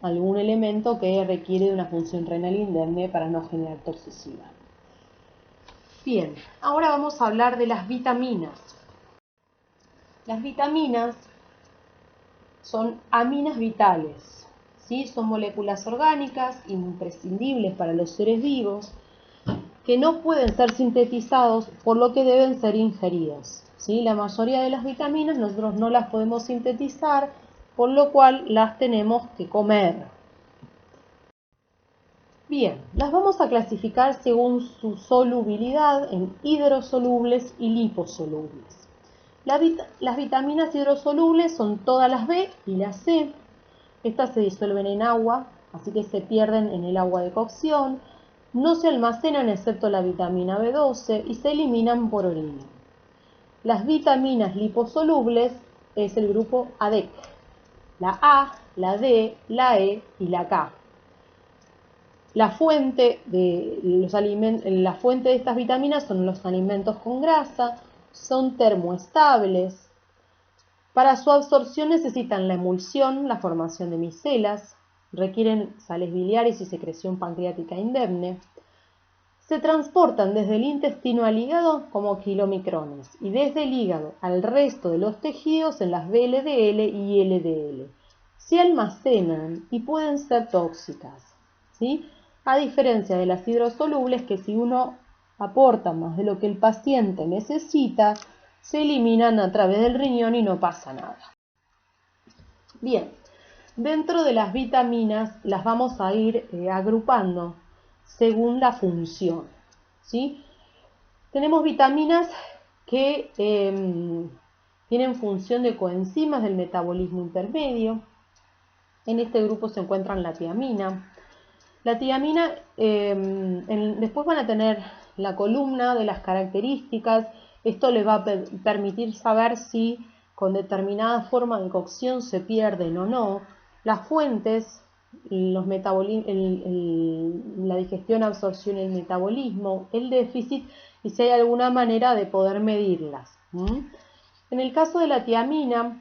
algún elemento que requiere de una función renal indemne para no generar toxicidad. Bien, ahora vamos a hablar de las vitaminas. Las vitaminas son aminas vitales, ¿sí? Son moléculas orgánicas imprescindibles para los seres vivos que no pueden ser sintetizados, por lo que deben ser ingeridos, ¿sí? La mayoría de las vitaminas nosotros no las podemos sintetizar, por lo cual las tenemos que comer. Bien, las vamos a clasificar según su solubilidad en hidrosolubles y liposolubles. Las vitaminas hidrosolubles son todas las B y las C. Estas se disuelven en agua, así que se pierden en el agua de cocción. No se almacenan excepto la vitamina B12 y se eliminan por orina. Las vitaminas liposolubles es el grupo ADEC. La A la D, la E y la K. La fuente de estas vitaminas son los alimentos con grasa, son termoestables. Para su absorción necesitan la emulsión, la formación de micelas, requieren sales biliares y secreción pancreática indemne. Se transportan desde el intestino al hígado como kilomicrones y desde el hígado al resto de los tejidos en las VLDL y LDL. Se almacenan y pueden ser tóxicas, ¿sí? A diferencia de las hidrosolubles, que si uno aporta más de lo que el paciente necesita, se eliminan a través del riñón y no pasa nada. Bien, dentro de las vitaminas las vamos a ir agrupando según la función, ¿sí? Tenemos vitaminas que tienen función de coenzimas del metabolismo intermedio. En este grupo se encuentran la tiamina. La tiamina, después van a tener la columna de las características. Esto les va a permitir saber si con determinada forma de cocción se pierden o no. Las fuentes, la digestión, absorción y el metabolismo, el déficit y si hay alguna manera de poder medirlas. En el caso de la tiamina,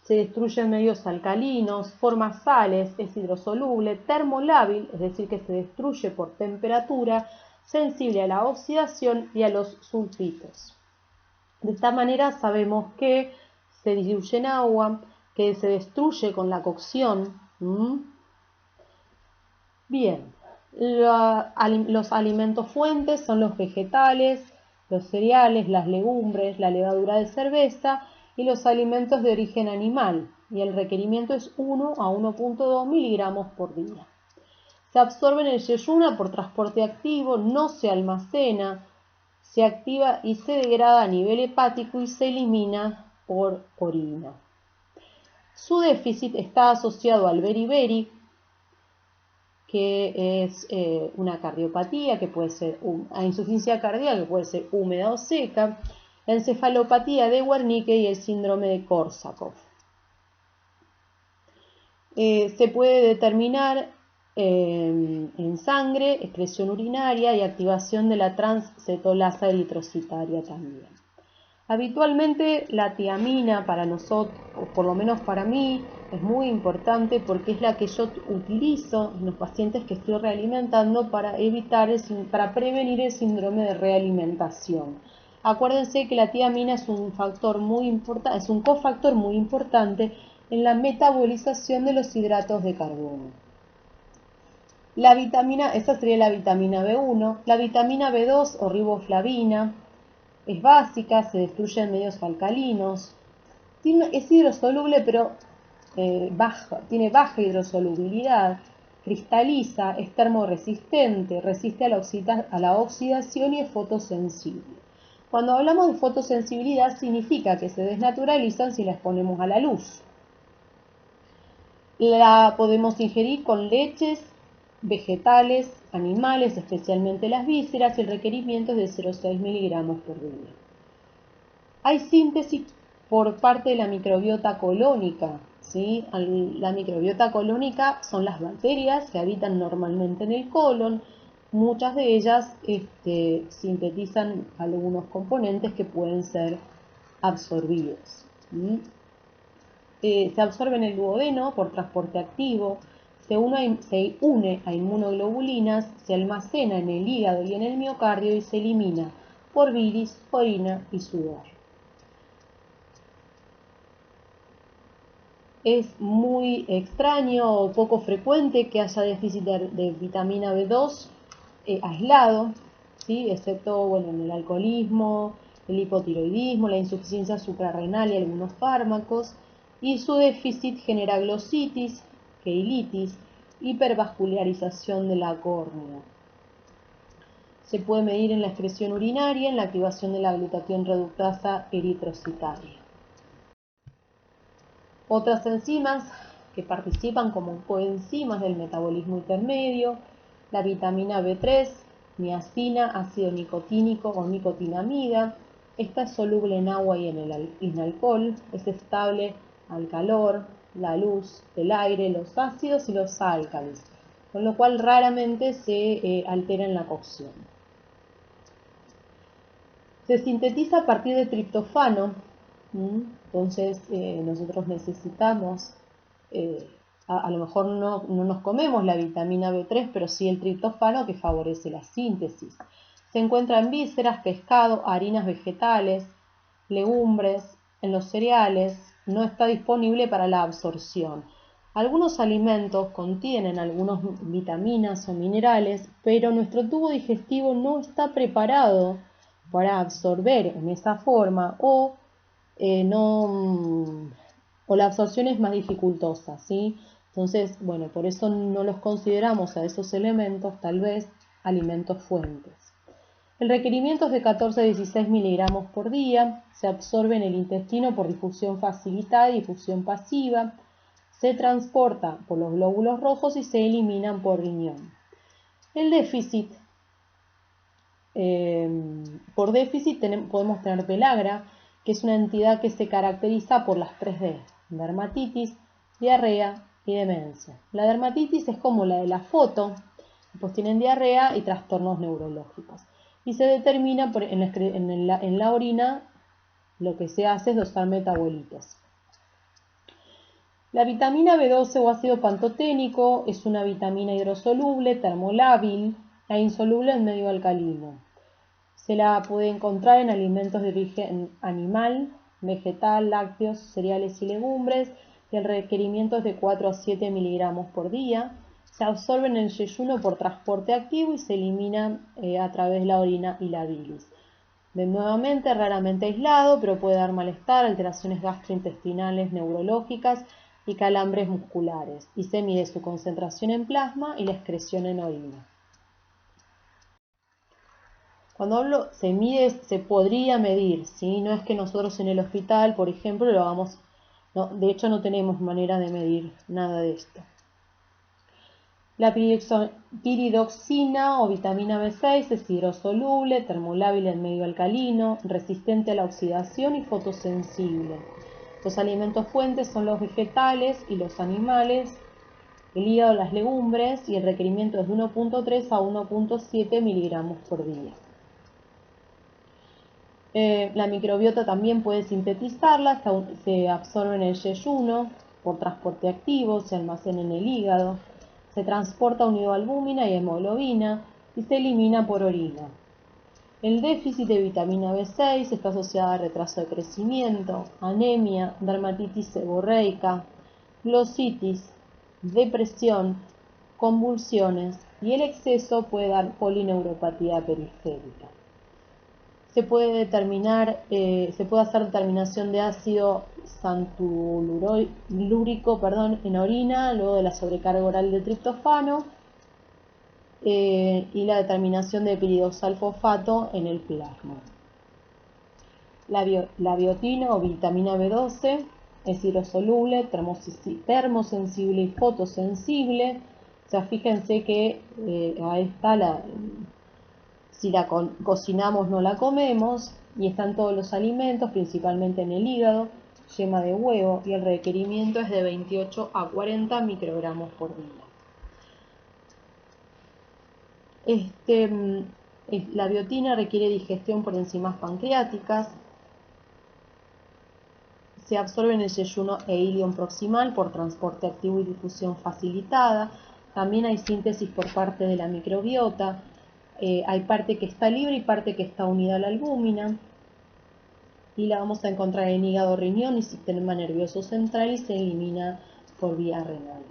se destruyen medios alcalinos, forma sales, es hidrosoluble, termolábil, es decir, que se destruye por temperatura, sensible a la oxidación y a los sulfitos. De esta manera sabemos que se diluye en agua, que se destruye con la cocción. Bien, los alimentos fuentes son los vegetales, los cereales, las legumbres, la levadura de cerveza y los alimentos de origen animal, y el requerimiento es 1 a 1.2 miligramos por día. Se absorbe en el yeyuna por transporte activo, no se almacena, se activa y se degrada a nivel hepático y se elimina por orina. Su déficit está asociado al beriberi, que es una cardiopatía, que puede ser una insuficiencia cardíaca, que puede ser húmeda o seca, la encefalopatía de Wernicke y el síndrome de Korsakoff. Se puede determinar en sangre, excreción urinaria y activación de la transcetolasa eritrocitaria también. Habitualmente la tiamina para nosotros, o por lo menos para mí, es muy importante porque es la que yo utilizo en los pacientes que estoy realimentando para prevenir el síndrome de realimentación. Acuérdense que la tiamina es un factor muy importante, es un cofactor muy importante en la metabolización de los hidratos de carbono. La vitamina, esa sería la vitamina B1, la vitamina B2 o riboflavina, es básica, se destruye en medios alcalinos, es hidrosoluble pero tiene baja hidrosolubilidad, cristaliza, es termoresistente, resiste a la oxidación y es fotosensible. Cuando hablamos de fotosensibilidad significa que se desnaturalizan si las ponemos a la luz. La podemos ingerir con leches, vegetales, animales, especialmente las vísceras, y el requerimiento es de 0,6 miligramos por día. Hay síntesis por parte de la microbiota colónica, ¿sí? La microbiota colónica son las bacterias que habitan normalmente en el colon. Muchas de ellas sintetizan algunos componentes que pueden ser absorbidos. Se absorbe en el duodeno por transporte activo, se une a inmunoglobulinas, se almacena en el hígado y en el miocardio y se elimina por bilis, orina y sudor. Es muy extraño o poco frecuente que haya déficit de vitamina B2 aislado, ¿sí? Excepto en el alcoholismo, el hipotiroidismo, la insuficiencia suprarrenal y algunos fármacos, y su déficit genera glositis, keilitis, hipervascularización de la córnea. Se puede medir en la excreción urinaria, en la activación de la glutatión reductasa eritrocitaria. Otras enzimas que participan como coenzimas del metabolismo intermedio, la vitamina B3, niacina, ácido nicotínico o nicotinamida. Esta es soluble en agua y en alcohol, es estable al calor, la luz, el aire, los ácidos y los álcalis, con lo cual raramente se altera en la cocción. Se sintetiza a partir de triptofano, entonces nosotros necesitamos, a lo mejor no nos comemos la vitamina B3, pero sí el triptofano que favorece la síntesis. Se encuentra en vísceras, pescado, harinas vegetales, legumbres, en los cereales, no está disponible para la absorción. Algunos alimentos contienen algunas vitaminas o minerales, pero nuestro tubo digestivo no está preparado para absorber en esa forma o la absorción es más dificultosa, ¿sí? Entonces, bueno, por eso no los consideramos a esos elementos tal vez alimentos fuentes. El requerimiento es de 14 a 16 miligramos por día, se absorbe en el intestino por difusión facilitada y difusión pasiva, se transporta por los glóbulos rojos y se eliminan por riñón. El déficit, por déficit podemos tener pelagra, que es una entidad que se caracteriza por las 3D, dermatitis, diarrea y demencia. La dermatitis es como la de la foto, pues tienen diarrea y trastornos neurológicos. Y se determina en la orina, lo que se hace es dosar metabolitos. La vitamina B12 o ácido pantoténico es una vitamina hidrosoluble, termolábil e insoluble en medio alcalino. Se la puede encontrar en alimentos de origen animal, vegetal, lácteos, cereales y legumbres, y el requerimiento es de 4 a 7 miligramos por día. Se absorbe en el yeyuno por transporte activo y se elimina a través de la orina y la bilis. Nuevamente, raramente aislado, pero puede dar malestar, alteraciones gastrointestinales, neurológicas y calambres musculares. Y se mide su concentración en plasma y la excreción en orina. Cuando hablo se mide, se podría medir, ¿sí? No es que nosotros en el hospital, por ejemplo, lo hagamos. No, de hecho, no tenemos manera de medir nada de esto. La piridoxina o vitamina B6 es hidrosoluble, termolábil en medio alcalino, resistente a la oxidación y fotosensible. Los alimentos fuentes son los vegetales y los animales, el hígado, las legumbres, y el requerimiento es de 1.3 a 1.7 miligramos por día. La microbiota también puede sintetizarla, se absorbe en el yeyuno por transporte activo, se almacena en el hígado, se transporta unido a albúmina y hemoglobina y se elimina por orina. El déficit de vitamina B6 está asociado a retraso de crecimiento, anemia, dermatitis seborreica, glositis, depresión, convulsiones, y el exceso puede dar polineuropatía periférica. Se puede hacer determinación de ácido santurilúrico en orina, luego de la sobrecarga oral de triptofano, y la determinación de piridoxalfosfato en el plasma. La biotina o vitamina B12 es hidrosoluble, termosensible y fotosensible. O sea, fíjense que ahí está si la cocinamos no la comemos, y están todos los alimentos, principalmente en el hígado, yema de huevo, y el requerimiento es de 28 a 40 microgramos por día. La biotina requiere digestión por enzimas pancreáticas, se absorbe en el yeyuno e ilion proximal por transporte activo y difusión facilitada. También hay síntesis por parte de la microbiota. Hay parte que está libre y parte que está unida a la albúmina, y la vamos a encontrar en hígado, riñón y sistema nervioso central, y se elimina por vía renal.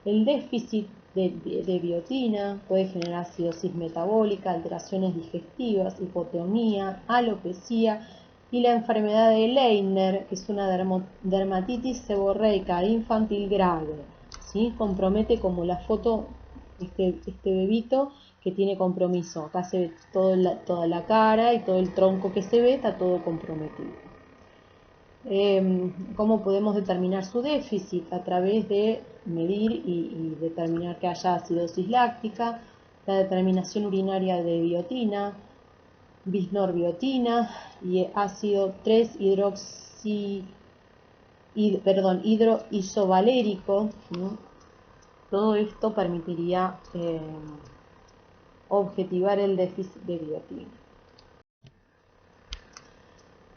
El déficit de biotina puede generar acidosis metabólica, alteraciones digestivas, hipotonía, alopecia y la enfermedad de Leiner, que es una dermatitis seborreica infantil grave, ¿sí? Compromete, como la foto, este bebito que tiene compromiso. Acá se ve toda la cara y todo el tronco que se ve, está todo comprometido. ¿Cómo podemos determinar su déficit? A través de medir y determinar que haya acidosis láctica, la determinación urinaria de biotina, bisnorbiotina y ácido 3-hidroxi hidroisovalérico. Todo esto permitiría objetivar el déficit de biotina.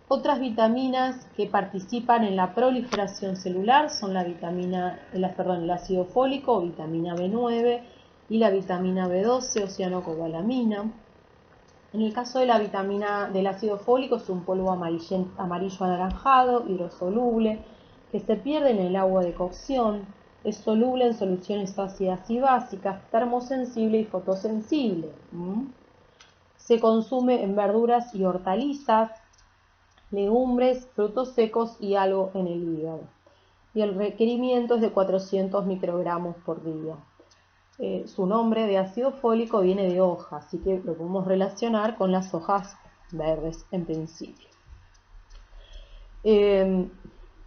Otras vitaminas que participan en la proliferación celular son el ácido fólico o vitamina B9 y la vitamina B12 o cianocobalamina. En el caso de del ácido fólico es un polvo amarillo anaranjado, hidrosoluble, que se pierde en el agua de cocción, es soluble en soluciones ácidas y básicas, termosensible y fotosensible. Se consume en verduras y hortalizas, legumbres, frutos secos y algo en el hígado. Y el requerimiento es de 400 microgramos por día. Su nombre de ácido fólico viene de hoja, así que lo podemos relacionar con las hojas verdes en principio.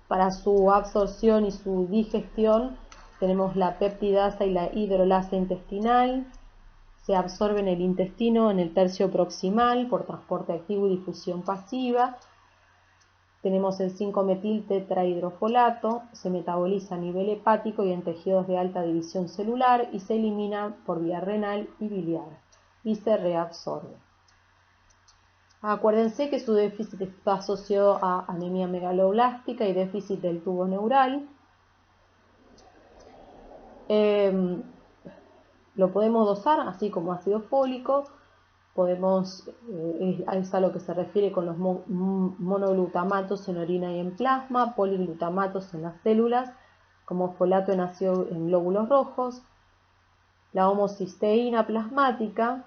Para su absorción y su digestión tenemos la peptidasa y la hidrolasa intestinal. Se absorbe en el intestino en el tercio proximal por transporte activo y difusión pasiva. Tenemos el 5-metil tetrahidrofolato, se metaboliza a nivel hepático y en tejidos de alta división celular y se elimina por vía renal y biliar y se reabsorbe. Acuérdense que su déficit está asociado a anemia megaloblástica y déficit del tubo neural. Lo podemos dosar así como ácido fólico. Es a lo que se refiere con los monoglutamatos en orina y en plasma, poliglutamatos en las células, como folato en ácido en glóbulos rojos, la homocisteína plasmática,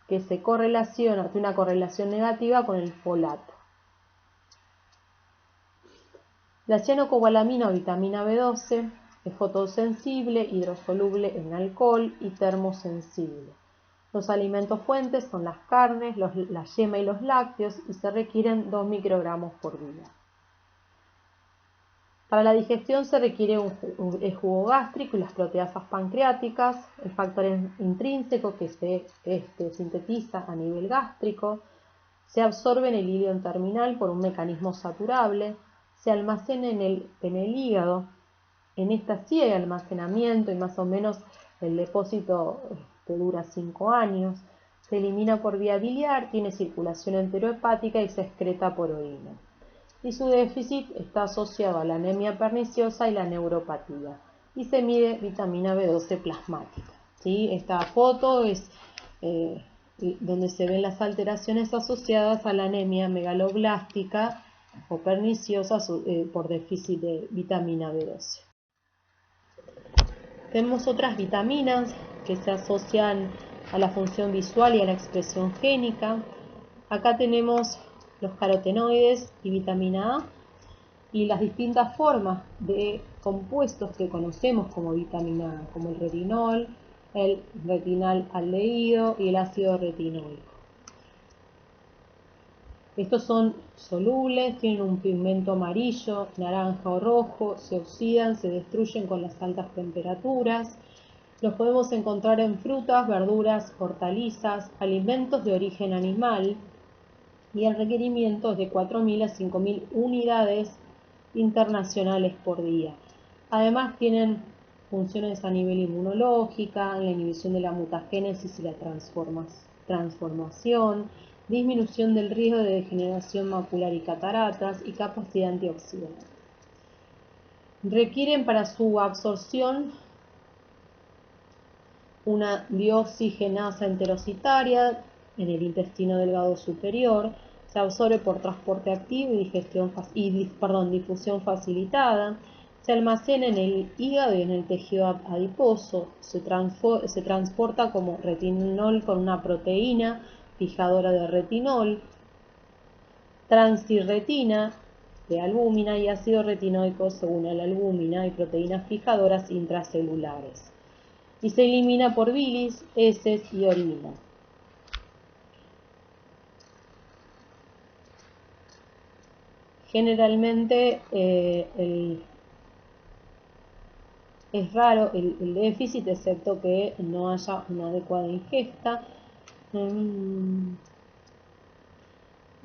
que se correlaciona, tiene una correlación negativa con el folato. La cianocobalamina o vitamina B12 es fotosensible, hidrosoluble en alcohol y termosensible. Los alimentos fuentes son las carnes, la yema y los lácteos y se requieren 2 microgramos por día. Para la digestión se requiere el jugo gástrico y las proteasas pancreáticas, el factor intrínseco que se sintetiza a nivel gástrico, se absorbe en el ileón terminal por un mecanismo saturable, se almacena en el hígado. En esta sí hay almacenamiento y más o menos el depósito dura 5 años. Se elimina por vía biliar, tiene circulación enterohepática y se excreta por orina. Y su déficit está asociado a la anemia perniciosa y la neuropatía. Y se mide vitamina B12 plasmática. ¿Sí? Esta foto es donde se ven las alteraciones asociadas a la anemia megaloblástica o perniciosa por déficit de vitamina B12. Tenemos otras vitaminas que se asocian a la función visual y a la expresión génica. Acá tenemos los carotenoides y vitamina A y las distintas formas de compuestos que conocemos como vitamina A, como el retinol, el retinaldehído y el ácido retinóico. Estos son solubles, tienen un pigmento amarillo, naranja o rojo, se oxidan, se destruyen con las altas temperaturas. Los podemos encontrar en frutas, verduras, hortalizas, alimentos de origen animal y el requerimiento es de 4.000 a 5.000 unidades internacionales por día. Además tienen funciones a nivel inmunológica, en la inhibición de la mutagénesis y la transformación, disminución del riesgo de degeneración macular y cataratas y capacidad antioxidante. Requieren para su absorción una dioxigenasa enterocitaria en el intestino delgado superior, se absorbe por transporte activo y difusión facilitada, se almacena en el hígado y en el tejido adiposo, se transporta como retinol con una proteína fijadora de retinol, transtirretina de albúmina y ácido retinoico se une a la albúmina y proteínas fijadoras intracelulares y se elimina por bilis, heces y orina. Generalmente es raro el déficit, excepto que no haya una adecuada ingesta.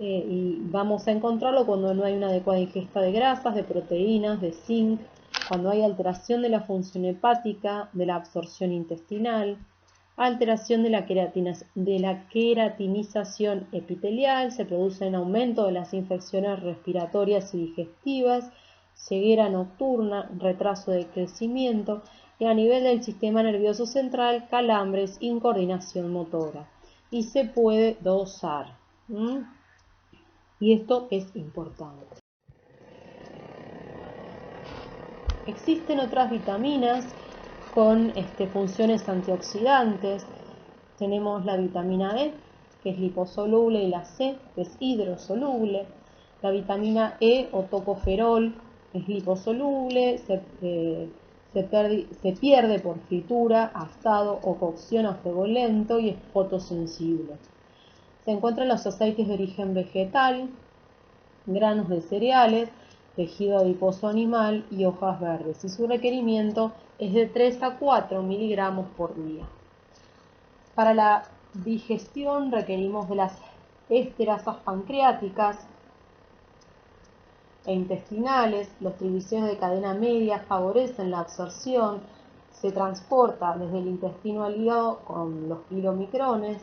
y vamos a encontrarlo cuando no hay una adecuada ingesta de grasas, de proteínas, de zinc, cuando hay alteración de la función hepática, de la absorción intestinal, alteración de la queratinización epitelial, se produce un aumento de las infecciones respiratorias y digestivas, ceguera nocturna, retraso de crecimiento y a nivel del sistema nervioso central, calambres, incoordinación motora. Y se puede dosar. Y esto es importante. Existen otras vitaminas con funciones antioxidantes. Tenemos la vitamina E, que es liposoluble, y la C, que es hidrosoluble. La vitamina E o tocoferol es liposoluble, se pierde por fritura, asado o cocción a fuego lento y es fotosensible. Se encuentran los aceites de origen vegetal, granos de cereales, tejido adiposo animal y hojas verdes, y su requerimiento es de 3 a 4 miligramos por día. Para la digestión requerimos de las esterasas pancreáticas e intestinales. Los triglicéridos de cadena media favorecen la absorción. Se transporta desde el intestino al hígado con los kilomicrones.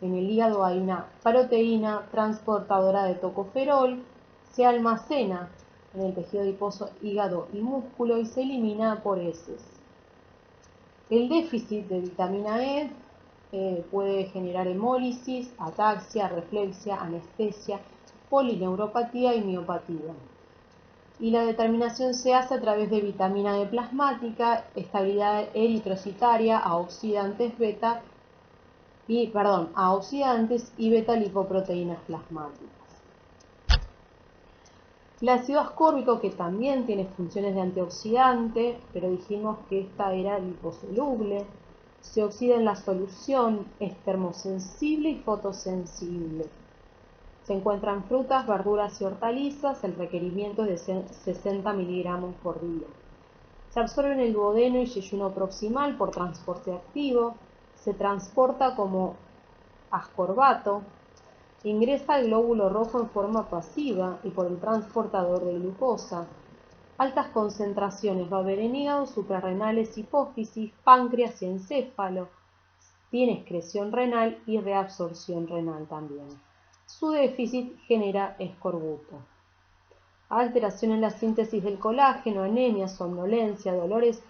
En el hígado hay una proteína transportadora de tocoferol. Se almacena en el tejido adiposo, hígado y músculo y se elimina por heces. El déficit de vitamina E puede generar hemólisis, ataxia, reflexia, anestesia, polineuropatía y miopatía. Y la determinación se hace a través de vitamina D plasmática, estabilidad eritrocitaria, a oxidantes y beta lipoproteínas plasmáticas. El ácido ascórbico, que también tiene funciones de antioxidante, pero dijimos que esta era liposoluble, se oxida en la solución, es termosensible y fotosensible. Se encuentra en frutas, verduras y hortalizas, el requerimiento es de 60 miligramos por día. Se absorbe en el duodeno y yeyuno proximal por transporte activo, se transporta como ascorbato, ingresa al glóbulo rojo en forma pasiva y por el transportador de glucosa. Altas concentraciones va a haber en hígado, suprarrenales, hipófisis, páncreas y encéfalo. Tiene excreción renal y reabsorción renal también. Su déficit genera escorbuto. Alteración en la síntesis del colágeno, anemia, somnolencia, dolores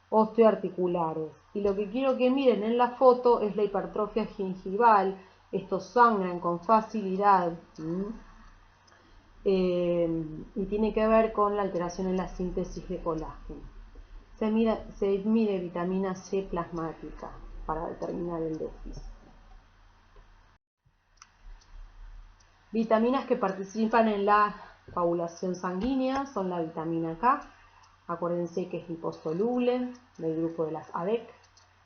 osteoarticulares. Y lo que quiero que miren en la foto es la hipertrofia gingival. Estos sangran con facilidad y tiene que ver con la alteración en la síntesis de colágeno. Se mide vitamina C plasmática para determinar el déficit. Vitaminas que participan en la coagulación sanguínea son la vitamina K, acuérdense que es liposoluble, del grupo de las ADEC,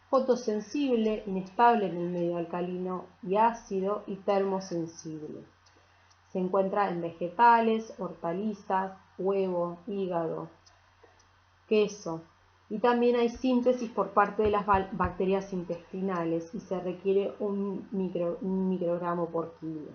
fotosensible, inestable en el medio alcalino y ácido y termosensible. Se encuentra en vegetales, hortalizas, huevo, hígado, queso. Y también hay síntesis por parte de las bacterias intestinales y se requiere un microgramo por kilo.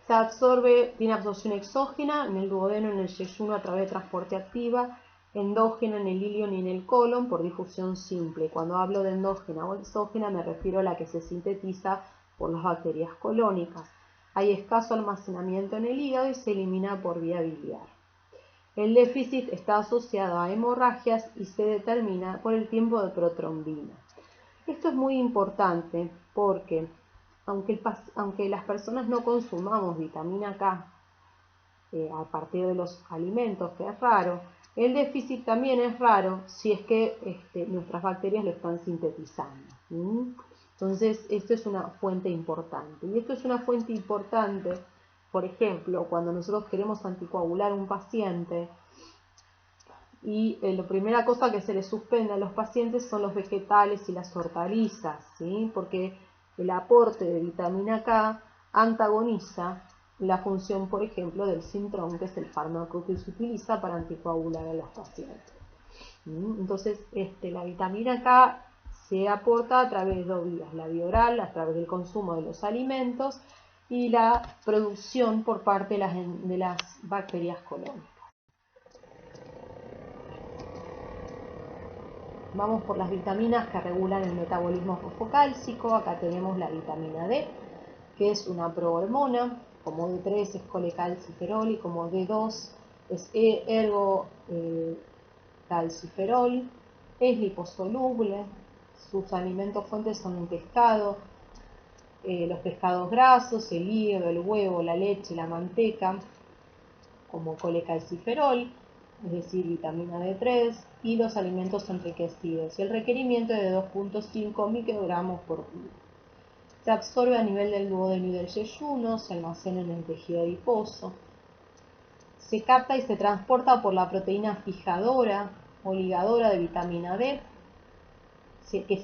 Se absorbe, tiene absorción exógena en el duodeno, en el yeyuno a través de transporte activa, endógena en el ilion y en el colon por difusión simple. Cuando hablo de endógena o exógena me refiero a la que se sintetiza por las bacterias colónicas. Hay escaso almacenamiento en el hígado y se elimina por vía biliar. El déficit está asociado a hemorragias y se determina por el tiempo de protrombina. Esto es muy importante porque aunque las personas no consumamos vitamina K a partir de los alimentos, que es raro, el déficit también es raro si es que nuestras bacterias lo están sintetizando. Entonces, esto es una fuente importante. Y esto es una fuente importante, por ejemplo, cuando nosotros queremos anticoagular a un paciente y la primera cosa que se le suspende a los pacientes son los vegetales y las hortalizas, ¿sí? Porque el aporte de vitamina K antagoniza la función, por ejemplo, del Sintrom, que es el fármaco que se utiliza para anticoagular a los pacientes. Entonces, la vitamina K se aporta a través de dos vías, la vía oral, a través del consumo de los alimentos, y la producción por parte de las bacterias colónicas. Vamos por las vitaminas que regulan el metabolismo fosfocálcico. Acá tenemos la vitamina D, que es una prohormona. Como D3 es colecalciferol y como D2 es ergocalciferol. Es liposoluble. Sus alimentos fuentes son el pescado, los pescados grasos, el hígado, el huevo, la leche, la manteca, como colecalciferol, es decir, vitamina D3, y los alimentos enriquecidos. Y el requerimiento es de 2.5 microgramos por día. Se absorbe a nivel del duodeno y del yeyuno, se almacena en el tejido adiposo. Se capta y se transporta por la proteína fijadora o ligadora de vitamina D, que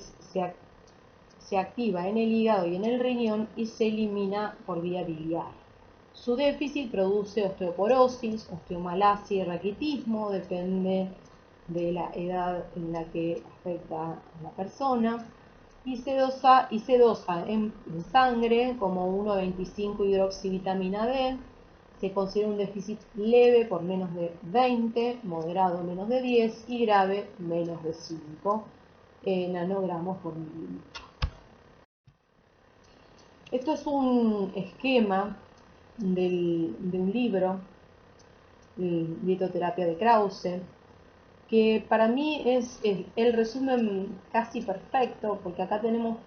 se activa en el hígado y en el riñón y se elimina por vía biliar. Su déficit produce osteoporosis, osteomalacia y raquitismo, depende de la edad en la que afecta a la persona, y se dosa en sangre como 1,25 hidroxivitamina D. Se considera un déficit leve por menos de 20, moderado menos de 10 y grave menos de 5 nanogramos por mililitro. Esto es un esquema de un libro, Dietoterapia de Krause, que para mí es el resumen casi perfecto, porque acá tenemos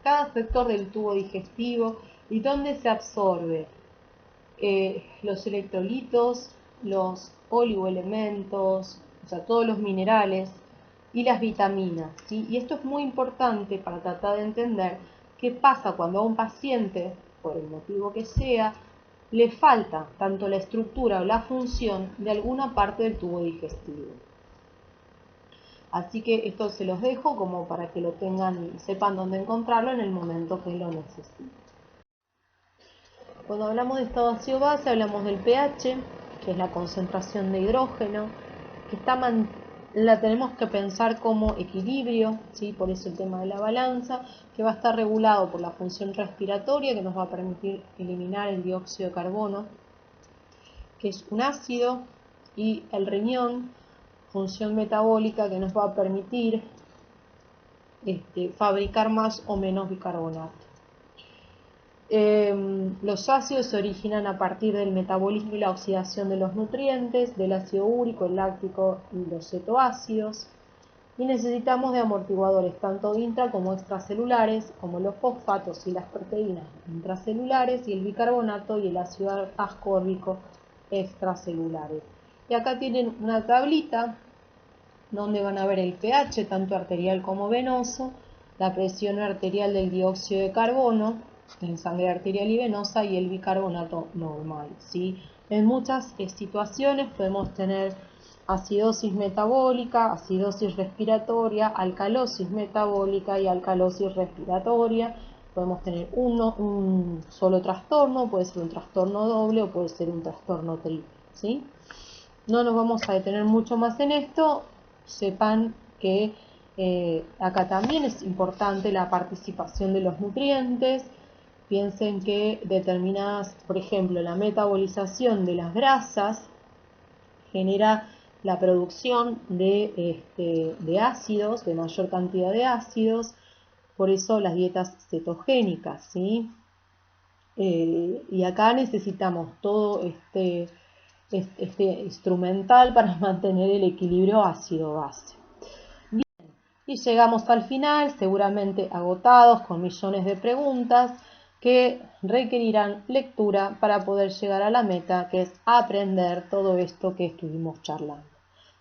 cada sector del tubo digestivo y dónde se absorbe los electrolitos, los oligoelementos, o sea, todos los minerales y las vitaminas, ¿sí? Y esto es muy importante para tratar de entender qué pasa cuando a un paciente, por el motivo que sea, le falta tanto la estructura o la función de alguna parte del tubo digestivo. Así que esto se los dejo como para que lo tengan, sepan dónde encontrarlo en el momento que lo necesiten. Cuando hablamos de estado ácido-base hablamos del pH, que es la concentración de hidrógeno, que la tenemos que pensar como equilibrio, ¿sí? Por eso el tema de la balanza, que va a estar regulado por la función respiratoria, que nos va a permitir eliminar el dióxido de carbono, que es un ácido, y el riñón, función metabólica, que nos va a permitir fabricar más o menos bicarbonato. Los ácidos se originan a partir del metabolismo y la oxidación de los nutrientes, del ácido úrico, el láctico y los cetoácidos, y necesitamos de amortiguadores tanto intra como extracelulares, como los fosfatos y las proteínas intracelulares, y el bicarbonato y el ácido ascórbico extracelulares. Y acá tienen una tablita donde van a ver el pH tanto arterial como venoso, la presión arterial del dióxido de carbono en sangre arterial y venosa y el bicarbonato normal, ¿sí? En muchas situaciones podemos tener acidosis metabólica, acidosis respiratoria, alcalosis metabólica y alcalosis respiratoria. Podemos tener un solo trastorno, puede ser un trastorno doble o puede ser un trastorno triple, ¿sí? No nos vamos a detener mucho más en esto. Sepan que acá también es importante la participación de los nutrientes. Piensen que determinadas, por ejemplo, la metabolización de las grasas genera la producción de ácidos, de mayor cantidad de ácidos, por eso las dietas cetogénicas, ¿sí? Y acá necesitamos todo este instrumental para mantener el equilibrio ácido-base. Bien, y llegamos al final, seguramente agotados con millones de preguntas que requerirán lectura para poder llegar a la meta, que es aprender todo esto que estuvimos charlando.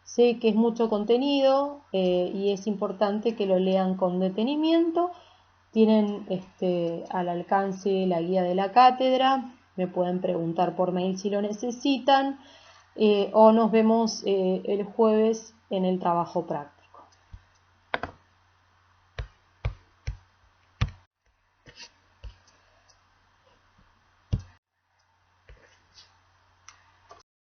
Sé que es mucho contenido y es importante que lo lean con detenimiento. Tienen al alcance la guía de la cátedra, me pueden preguntar por mail si lo necesitan o nos vemos el jueves en el trabajo práctico.